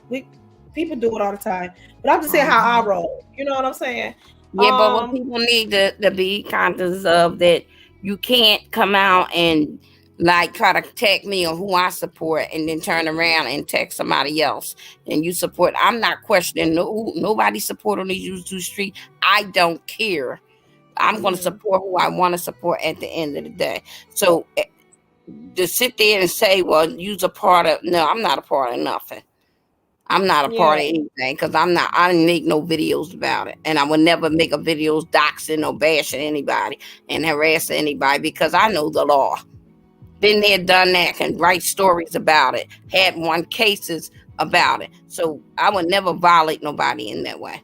people do it all the time. But I'm just saying how I roll. You know what I'm saying? Yeah, but what people need to be conscious of that you can't come out and try to attack me or who I support and then turn around and text somebody else and you support. I'm not questioning nobody support on these YouTube street. I don't care. I'm going to support who I want to support at the end of the day. So to sit there and say, well, you're a part of, no, I'm not a part of nothing. I'm not a part of anything because I didn't make no videos about it. And I would never make a videos doxing or bashing anybody and harassing anybody because I know the law. Been there, done that, can write stories about it, had won cases about it. So I would never violate nobody in that way.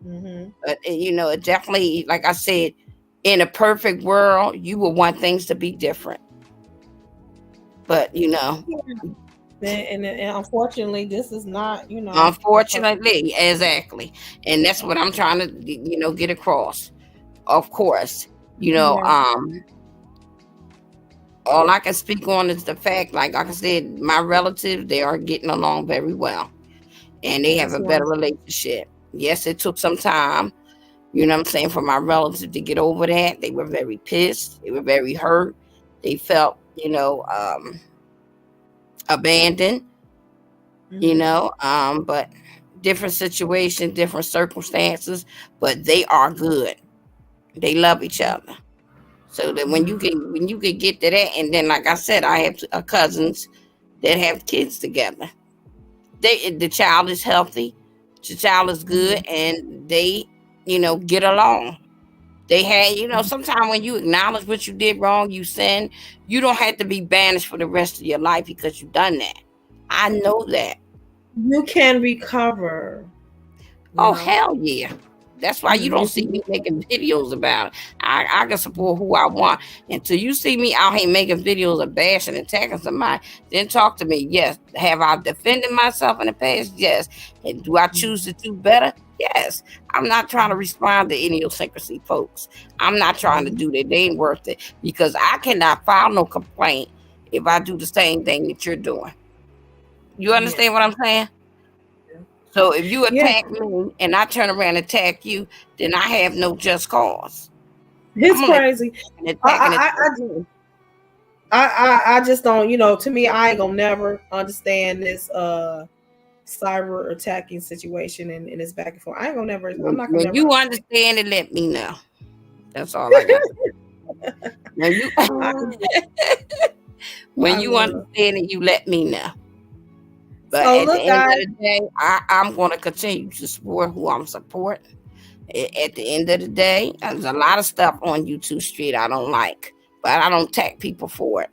But, it definitely, like I said, in a perfect world, you would want things to be different. But, And unfortunately, this is not, Unfortunately, exactly. And that's what I'm trying to, get across. Of course, all I can speak on is the fact, like I said, my relatives, they are getting along very well. And they have a better relationship. Yes, it took some time, for my relatives to get over that. They were very pissed. They were very hurt. They felt, abandoned, but different situations, different circumstances, but they are good. They love each other. So that when you can get to that, and then like I said, I have cousins that have kids together. The child is healthy, the child is good, and they, get along. They had, sometimes when you acknowledge what you did wrong, you sin, you don't have to be banished for the rest of your life because you've done that. I know that. You can recover. Oh, hell yeah. That's why you don't see me making videos about it. I can support who I want. Until you see me out here making videos of bashing and attacking somebody, then talk to me. Yes. Have I defended myself in the past? Yes. And do I choose to do better? Yes. I'm not trying to respond to idiosyncrasy, folks. I'm not trying to do that. They ain't worth it. Because I cannot file no complaint if I do the same thing that you're doing. You understand what I'm saying? So if you attack me and I turn around and attack you, then I have no just cause. It's crazy. I just don't, to me, I ain't gonna never understand this cyber attacking situation and it's back and forth. I ain't gonna never. I'm not gonna. When you understand it, let me know. That's all I got. When you understand it, you let me know. But at the end of the day, I'm going to continue to support who I'm supporting. At the end of the day, there's a lot of stuff on YouTube Street I don't like, but I don't attack people for it.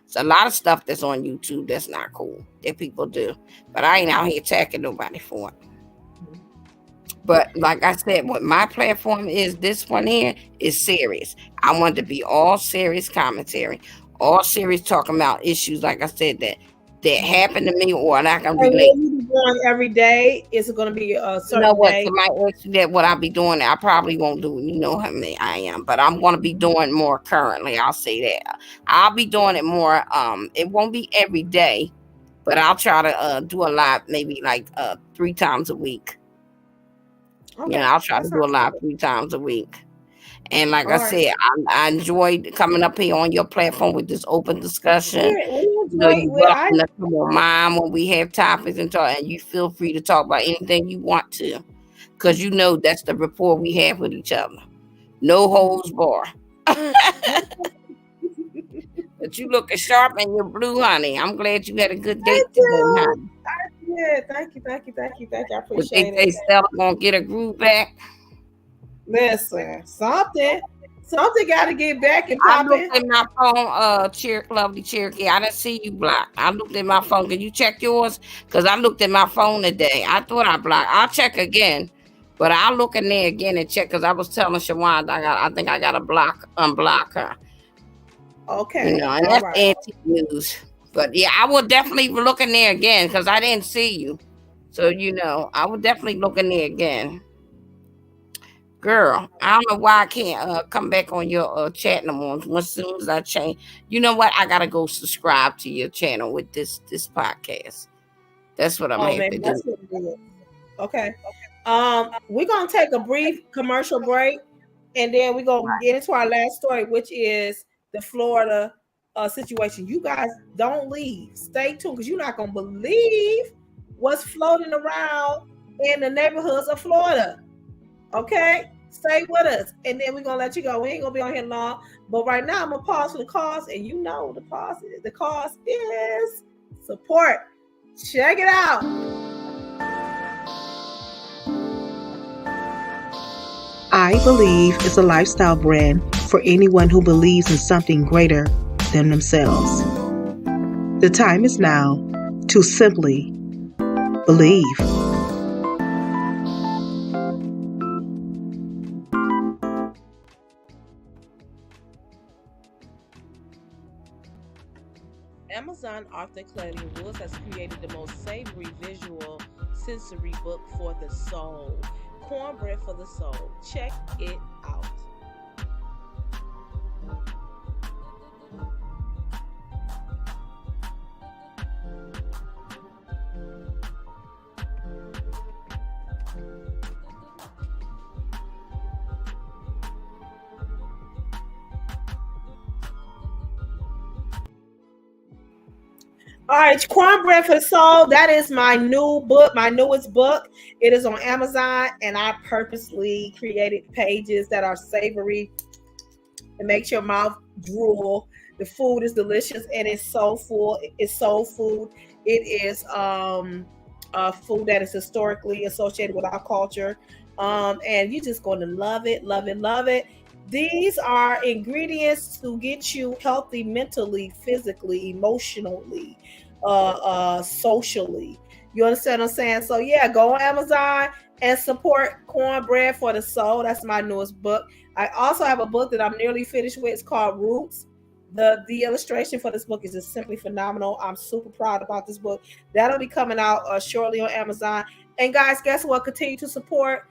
It's a lot of stuff that's on YouTube that's not cool that people do, but I ain't out here attacking nobody for it. But like I said, what my platform is, this one here is serious. I want to be all serious commentary, all serious talking about issues, like I said, that happened to me or that I can relate. Will you be doing every day? Is it going to be a certain You know what? day? Somebody asked you that what I'll be doing. I probably won't do it. You know how many I am, but I'm going to be doing more currently. I'll say that. I'll be doing it more. It won't be every day, but I'll try to do a live maybe like 3 times a week. Okay. I'll try to do a live 3 times a week. And like I said, I enjoyed coming up here on your platform with this open discussion. You're welcome to come on mine when we have topics and talk, and you feel free to talk about anything you want to, because that's the rapport we have with each other. No holds bar. But you looking sharp and you're blue, honey. I'm glad you had a good date today, honey. Yeah, thank you. I appreciate it. Stella gonna get a groove back. Listen, something got to get back and pop. I looked at my phone, lovely Cherokee. I didn't see you blocked. I looked at my phone. Can you check yours? Because I looked at my phone today. I thought I blocked. I'll check again, but I'll look in there again and check, because I was telling Shawanda I think I got to unblock her. Okay. And that's anti-news. But yeah, I will definitely look in there again, because I didn't see you. So, I would definitely look in there again. Girl, I don't know why I can't come back on your chat no more. As soon as I change, you know what? I gotta go subscribe to your channel with this podcast. That's what I'm going to do. Okay. We're gonna take a brief commercial break, and then we're gonna get into our last story, which is the Florida situation. You guys don't leave. Stay tuned, because you're not gonna believe what's floating around in the neighborhoods of Florida. Okay, stay with us, and then we're gonna let you go. We ain't gonna be on here long, but right now I'm gonna pause for the cause, and the cause is support. Check it out. I Believe is a lifestyle brand for anyone who believes in something greater than themselves. The time is now to simply believe. Amazon author Claudia Woods has created the most savory visual sensory book for the soul. Cornbread for the Soul. Check it out. All right, Cornbread for the Soul. That is my newest book. It is on Amazon, and I purposely created pages that are savory. It makes your mouth drool. The food is delicious, and it's soulful. It's soul food. It is food that is historically associated with our culture, and you're just going to love it, love it, love it. These are ingredients to get you healthy mentally, physically, emotionally, socially. You understand what I'm saying? So yeah, go on Amazon and support Cornbread for the Soul. That's my newest book. I also have a book that I'm nearly finished with. It's called Roots. The illustration for this book is just simply phenomenal. I'm super proud about this book. That'll be coming out shortly on Amazon. And guys, guess what? Continue to support.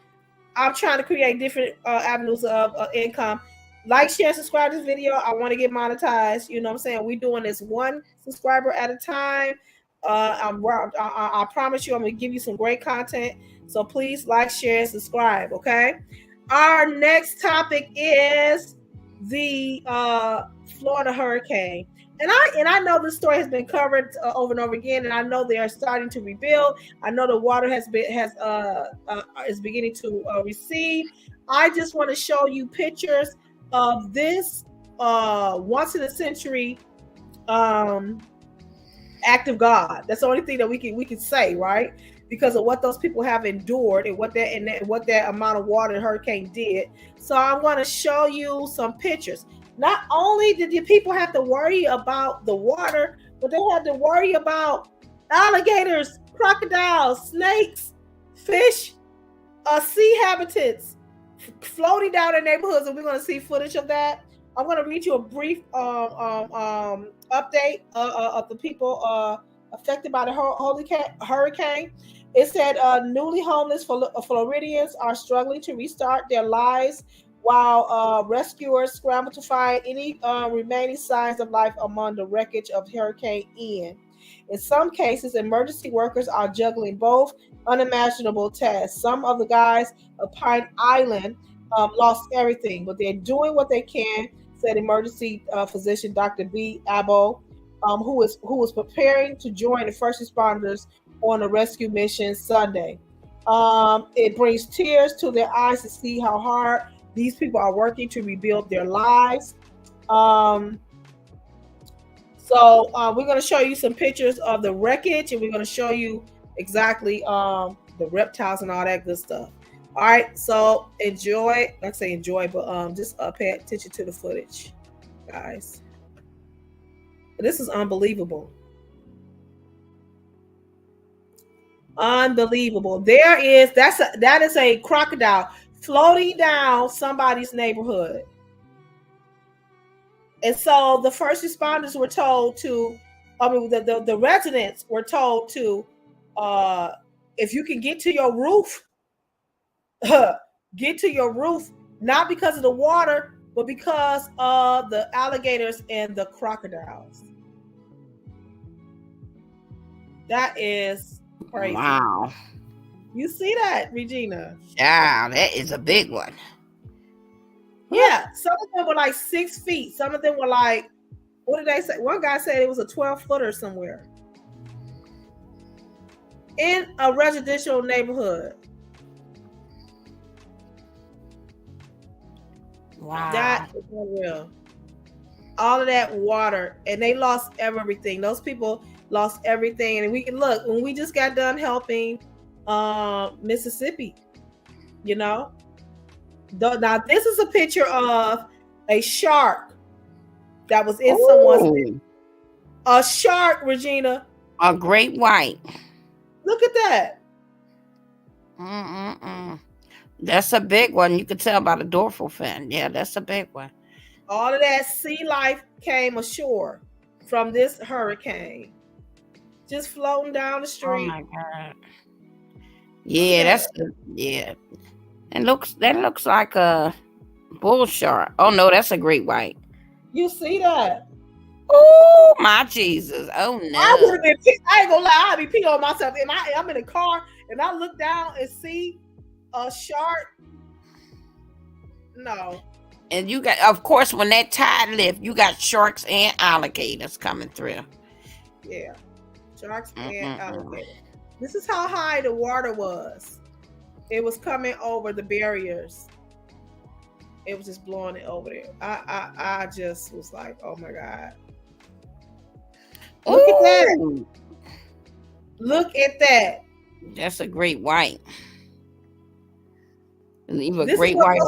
I'm trying to create different avenues of income. Like, share, subscribe to this video. I want to get monetized. You know what I'm saying? We're doing this one subscriber at a time. I promise you, I'm going to give you some great content. So please like, share, subscribe, okay? Our next topic is the Florida hurricane. And I know this story has been covered over and over again, and I know they are starting to rebuild. I know the water is beginning to recede. I just want to show you pictures of this once in a century act of God. That's the only thing that we can say, right? Because of what those people have endured and what that amount of water the hurricane did. So I'm going to show you some pictures. Not only did the people have to worry about the water, but they had to worry about alligators, crocodiles, snakes, fish, sea habitats floating down in neighborhoods, and we're going to see footage of that. I'm going to read you a brief update of the people affected by the hurricane. It said newly homeless Floridians are struggling to restart their lives while rescuers scramble to find any remaining signs of life among the wreckage of Hurricane Ian. In some cases, emergency workers are juggling both unimaginable tasks. Some of the guys of Pine Island lost everything, but they're doing what they can, said emergency physician Dr. B. Abo, who was preparing to join the first responders on a rescue mission Sunday. It brings tears to their eyes to see how hard these people are working to rebuild their lives. So we're going to show you some pictures of the wreckage, and we're going to show you exactly the reptiles and all that good stuff. All right, so enjoy. Like I say enjoy, but just pay attention to the footage, guys. This is unbelievable. Unbelievable. That is a crocodile floating down somebody's neighborhood. And so the first responders were told to, the residents were told to, if you can get to your roof, get to your roof, not because of the water, but because of the alligators and the crocodiles. That is crazy. Wow. You see that, Regina? Yeah, that is a big one. Yeah, some of them were like 6 feet. Some of them were like, what did they say? One guy said it was a 12-footer somewhere in a residential neighborhood. Wow. That is unreal. All of that water, and they lost everything. Those people lost everything. And we can look, when we just got done helping Mississippi, you know. Now this is a picture of a shark that was in someone's. A shark, Regina. A great white. Look at that. That's a big one. You can tell by the dorsal fin. Yeah, that's a big one. All of that sea life came ashore from this hurricane. Just floating down the street. Oh my God. Yeah, yeah. That looks like a bull shark. Oh no, that's a great white. You see that? Oh my Jesus! Oh no! I would have been. I ain't gonna lie. I'd be peeing on myself. And I'm in a car and I look down and see a shark. No. And you got, of course, when that tide lift, you got sharks and alligators coming through. Yeah, sharks and alligators. This is how high the water was. It was coming over the barriers. It was just blowing it over there. I just was like, oh my God. Look at that. Look at that. That's a great white. Leave a This great white.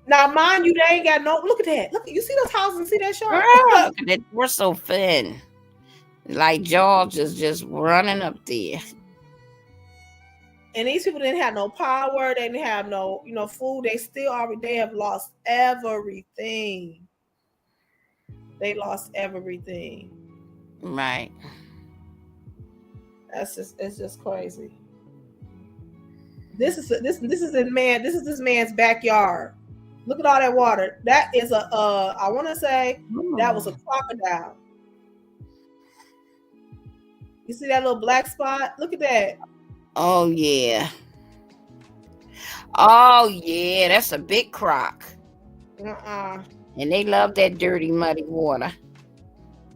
Now, mind you, they ain't got no. Look at that. Look, you see those houses and see that shark? Look at that. We're so thin. Like jaws is just running up there. And these people didn't have no power. They didn't have no, food. They have lost everything. They lost everything. Right. It's just crazy. This is this man's backyard. Look at all that water. That is I want to say that was a crocodile. You see that little black spot? Look at that. Oh yeah. Oh yeah, that's a big croc. And they love that dirty, muddy water.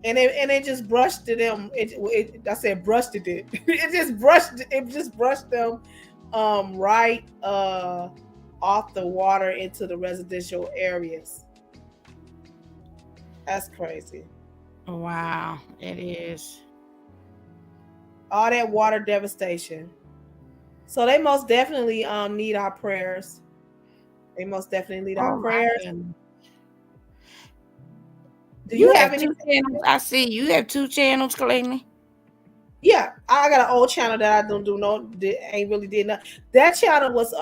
And it just brushed them. I said brushed it. It just brushed them right off the water into the residential areas. That's crazy. Wow, it is. All that water devastation. So they most definitely need our prayers. They most definitely need our prayers. Do you have any two channels? I see you have 2 channels, Kalani. Yeah, I got an old channel that I don't do ain't really did nothing. That channel was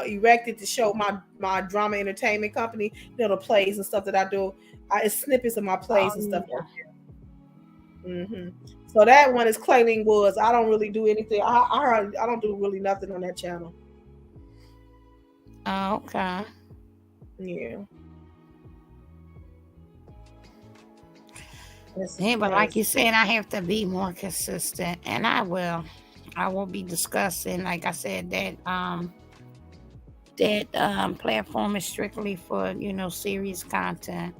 erected to show my drama entertainment company, the plays and stuff that I do. It's snippets of my plays and stuff like that. Mm-hmm. So that one is Clayling Woods. I don't really do anything. I don't do really nothing on that channel. Oh, okay. Yeah. Yeah, but like you said, I have to be more consistent, and I will. I will be discussing, like I said, that platform is strictly for serious content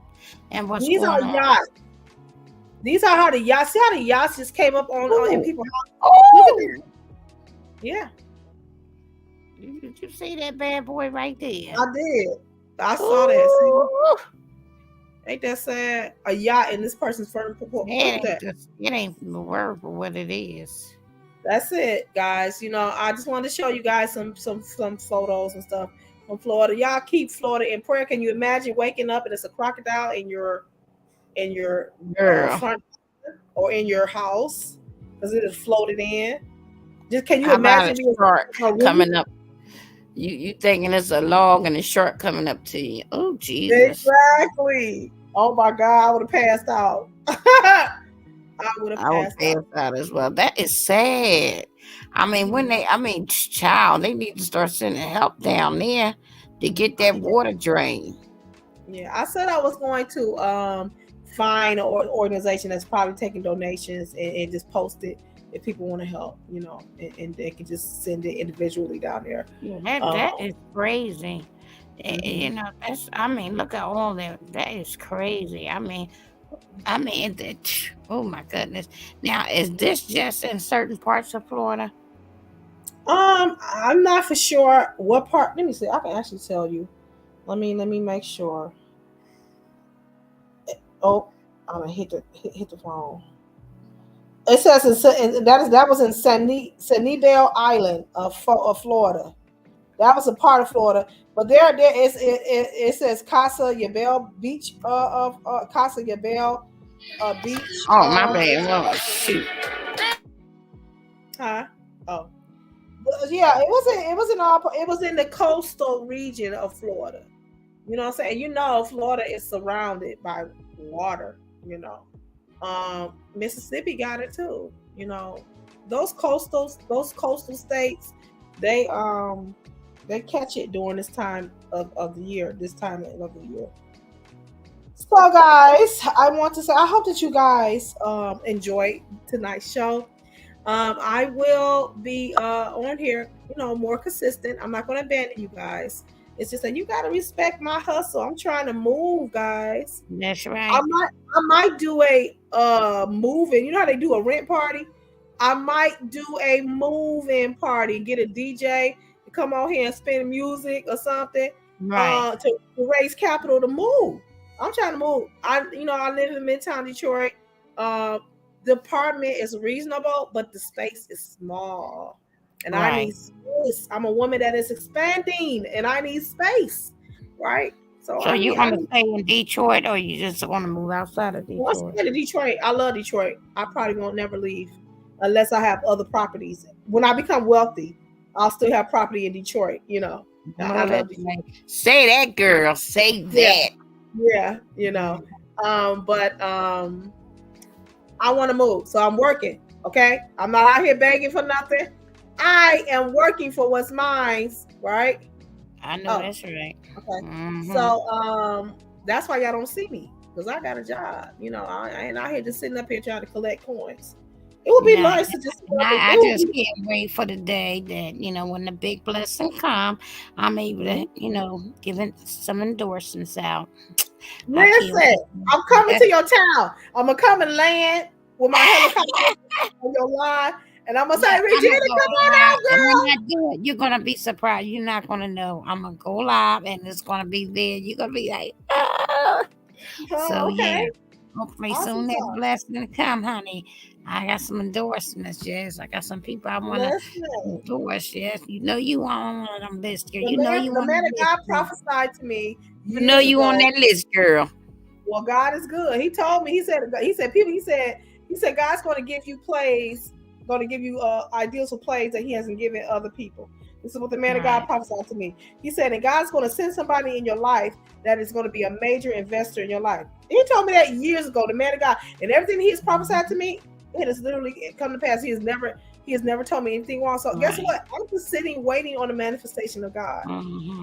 and what's These going are on. yachts. These are how the yachts. See how the yachts just came up on in people's house. Oh, look at that. Yeah. Did you see that bad boy right there? I did. I saw that. See? Ain't that sad? A yacht in this person's furniture. It ain't the word for what it is. That's it, guys. I just wanted to show you guys some photos and stuff from Florida. Y'all keep Florida in prayer. Can you imagine waking up and it's a crocodile in your front or in your house because it is floated in? Just can you imagine a shark coming up? You thinking it's a log and a shark coming up to you? Oh Jesus! Exactly. Oh my God! I would have passed out. I would have passed out as well. That is sad. I mean, child, they need to start sending help down there to get that water drain. Yeah, I said I was going to find an organization that's probably taking donations and just post it if people want to help, and they can just send it individually down there. Yeah, that is crazy. Mm-hmm. Look at all that. That is crazy. Oh my goodness. Now, is this just in certain parts of Florida? I'm not for sure what part. Let me see. I can actually tell you. Let me make sure. Oh, I'm gonna hit the phone. It says that was in Sanibel Island of Florida. That was a part of Florida, but it says Casa Yabel Beach of Casa Yabel Beach. Oh my bad. Oh shoot. Huh? Oh. Yeah, it was in the coastal region of Florida. You know what I'm saying? Florida is surrounded by water, Mississippi got it too. Those coastal states, they catch it during this time of the year, So guys, I want to say I hope that you guys enjoyed tonight's show. I will be on here, more consistent. I'm not going to abandon you guys. It's just that you got to respect my hustle. I'm trying to move, guys. That's right. I might do a move-in. You know how they do a rent party? I might do a move-in party. Get a DJ to come on here and spin music or something, right? To raise capital to move. I'm trying to move. I live in Midtown Detroit. The apartment is reasonable, but the space is small. And right. I need space. I'm a woman that is expanding and I need space. Right? So you want to stay in Detroit or you just want to move outside of Detroit? I'll stay in Detroit. I love Detroit. I probably won't never leave unless I have other properties. When I become wealthy, I'll still have property in Detroit, I love Detroit. Say that, girl. Say that. Yeah, but I want to move. So I'm working. Okay. I'm not out here begging for nothing. I am working for what's mine, right? I know that's right. Okay. Mm-hmm. So that's why y'all don't see me, because I got a job. I ain't out here just sitting up here trying to collect coins. It would be nice to just. I just can't wait for the day that when the big blessing come, I'm able to give some endorsements out. Listen, I'm coming to your town. I'm gonna come and land with my helicopter on your line. And I'm going to say, Regina, come on out, girl. When I do it, you're going to be surprised. You're not going to know. I'm going to go live and it's going to be there. You're going to be like, oh. So, okay. Yeah. Hopefully soon that blessing come, honey. I got some endorsements, yes. I got some people I want to endorse, yes. You on one of them lists, girl. The man of God prophesied to me. You on that list, girl. Well, God is good. He told me, he said, He said God's going to give you plays, going to give you ideals for plays that He hasn't given other people. This is what the man of God prophesied to me. He said, and God's going to send somebody in your life that is going to be a major investor in your life. He told me that years ago, the man of God, and everything He has prophesied to me, it has literally come to pass. He has never told me anything wrong. So guess what? I'm just sitting, waiting on the manifestation of God.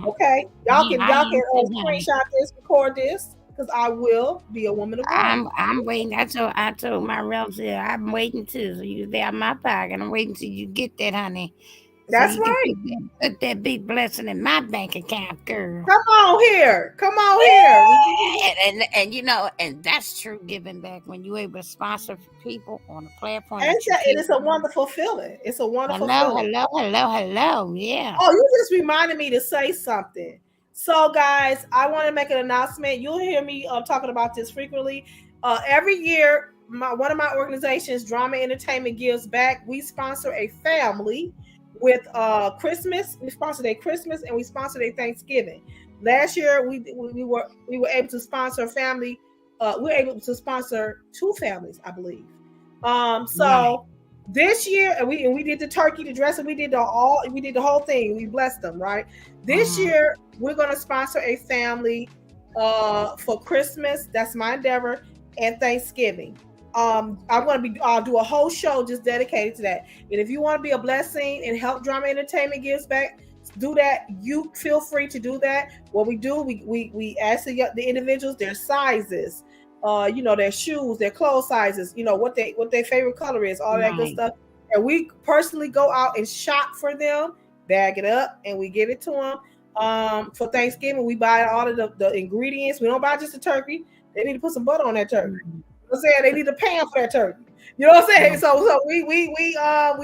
Okay, y'all can screenshot this, record this, because I will be a woman of God. I'm waiting. I told my relative, I'm waiting too. So you stay out my pocket. I'm waiting till you get that, honey. That's so right. Put that big blessing in my bank account, girl. Come on here. And you know, and that's true giving back when you're able to sponsor people on a platform. And it's a wonderful feeling. It's a wonderful feeling. Hello. Yeah. Oh, you just reminded me to say something. So, guys, I want to make an announcement. You'll hear me talking about this frequently. Every year, one of my organizations, Drama Entertainment Gives Back, we sponsor a family with Christmas. We sponsored a Christmas and we sponsored a Thanksgiving. Last year, we were able to sponsor a family. We were able to sponsor 2 families, I believe. This year, and we did the turkey, the dressing, we did the whole thing. We blessed them, right? This year, we're going to sponsor a family for Christmas. That's my endeavor, and Thanksgiving. I'm going to do a whole show just dedicated to that. And if you want to be a blessing and help Drama Entertainment Gives Back, do that. You feel free to do that. What we do, we ask the individuals their sizes, their shoes, their clothes sizes, what their favorite color is, all that good stuff. And we personally go out and shop for them, bag it up, and we give it to them. For Thanksgiving, we buy all of the ingredients. We don't buy just the turkey. They need to put some butter on that turkey. I'm saying they need a pan for that turkey. You know what I'm saying? So we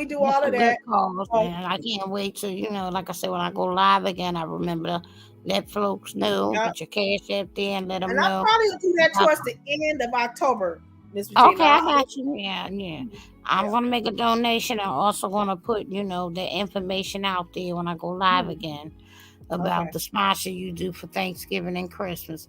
do all of that. I can't wait to, like I said, when I go live again, I remember let folks know, put your cash up there and let them know. I'll probably do that towards the end of October, Ms. Regina. Okay, I got you. Yeah. I'm going to make a donation. I'm also going to put, the information out there when I go live again about the sponsor you do for Thanksgiving and Christmas,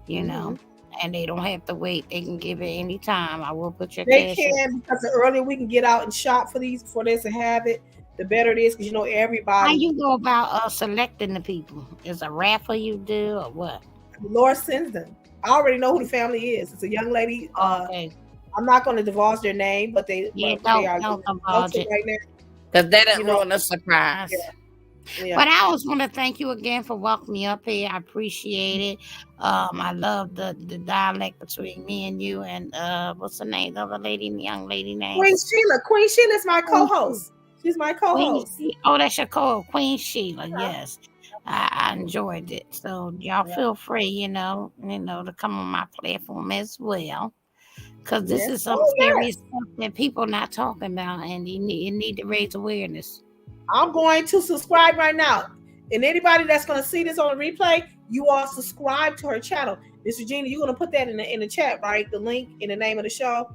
know. And they don't have to wait. They can give it any time. I will put your cash. They can, because the earlier we can get out and shop for this and have it, the better it is, because everybody. How you go about selecting the people? Is a raffle you do or what? The Lord sends them. I already know who the family is. It's a young lady. Okay. I'm not going to divulge their name, but they don't divulge it right now. Because that didn't ruin a surprise. Yeah. But I always want to thank you again for welcoming me up here. I appreciate it. I love the dialect between me and you. And what's the name? The other lady, the young lady name? Queen Sheila. Queen Sheila is my co-host. She's my co-host. That's your co-host, Queen Sheila. Yes, I enjoyed it. So y'all feel free, to come on my platform as well. Because this is some serious stuff that people not talking about, and you need to raise awareness. I'm going to subscribe right now. And anybody that's going to see this on a replay, you all subscribe to her channel. Miss Regina, you're going to put that in the chat, right? The link in the name of the show.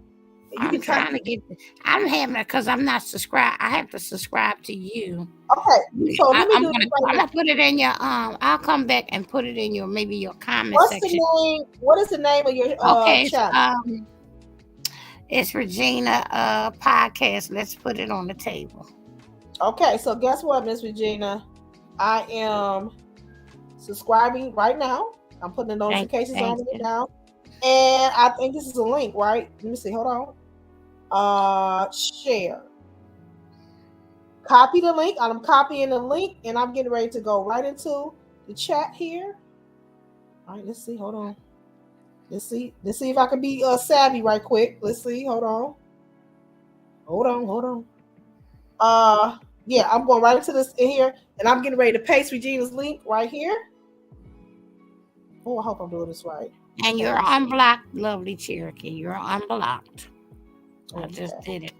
I'm trying to get. I'm having it because I'm not subscribed. I have to subscribe to you. Okay. So I'm gonna put it in your. I'll come back and put it in your comment section. What is the name of your channel? It's Regina Podcast. Let's put it on the table. Okay, so guess what, Miss Regina? I am subscribing right now. I'm putting the notifications on right now. And I think this is a link, right? Let me see. Hold on. Share. Copy the link. I'm copying the link, and I'm getting ready to go right into the chat here. All right, let's see. Hold on. Let's see if I can be savvy right quick. Let's see. Hold on. Yeah, I'm going right into this in here, and I'm getting ready to paste Regina's link right here. Oh, I hope I'm doing this right. And you're unblocked, lovely Cherokee. You're unblocked. I just did it.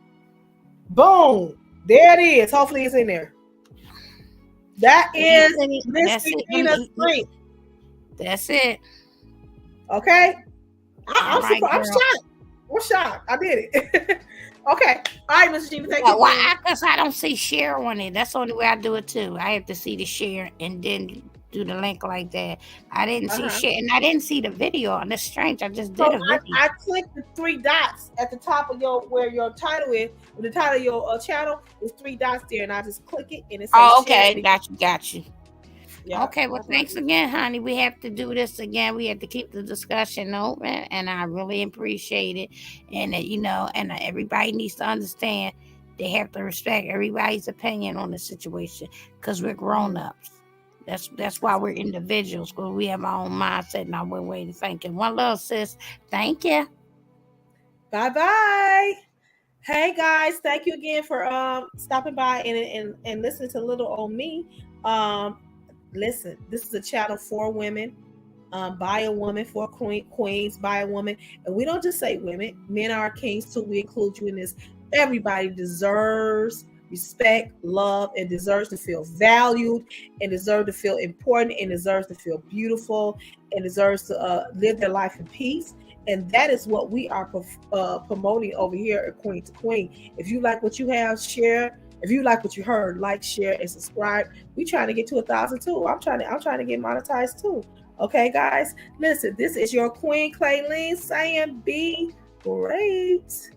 Boom. There it is. Hopefully it's in there. That is Miss Regina's link. That's it. Okay. I'm shocked. I did it. Okay. All right, Mr. Gina, thank you. Why? Because I don't see share on it. That's the only way I do it too. I have to see the share and then do the link like that. I didn't see shit, and I didn't see the video. And it's strange. I just did So a video. I clicked the 3 dots at the top of where your title is. The title of your channel is 3 dots there, and I just click it, and it says okay, got you. Yeah. Okay, well, thanks again, honey. We have to do this again. We have to keep the discussion open, and I really appreciate it. And and everybody needs to understand they have to respect everybody's opinion on the situation because we're grown-ups. That's why we're individuals, because we have our own mindset and our own way to think. And one love, sis. Thank you. Bye-bye. Hey guys, thank you again for stopping by and listening to Little Old Me. Listen, this is a channel for women, by a woman, for queens, by a woman. And we don't just say women, men are kings too. We include you in this. Everybody deserves respect, love, and deserves to feel valued, and deserves to feel important, and deserves to feel beautiful, and deserves to live their life in peace. And that is what we are promoting over here at Queen to Queen. If you like what you have, share. If you like what you heard, like, share, and subscribe. We trying to get to 1,000 too. I'm trying to get monetized too. Okay, guys. Listen, this is your Queen Clayleen saying be great.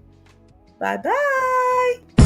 Bye-bye.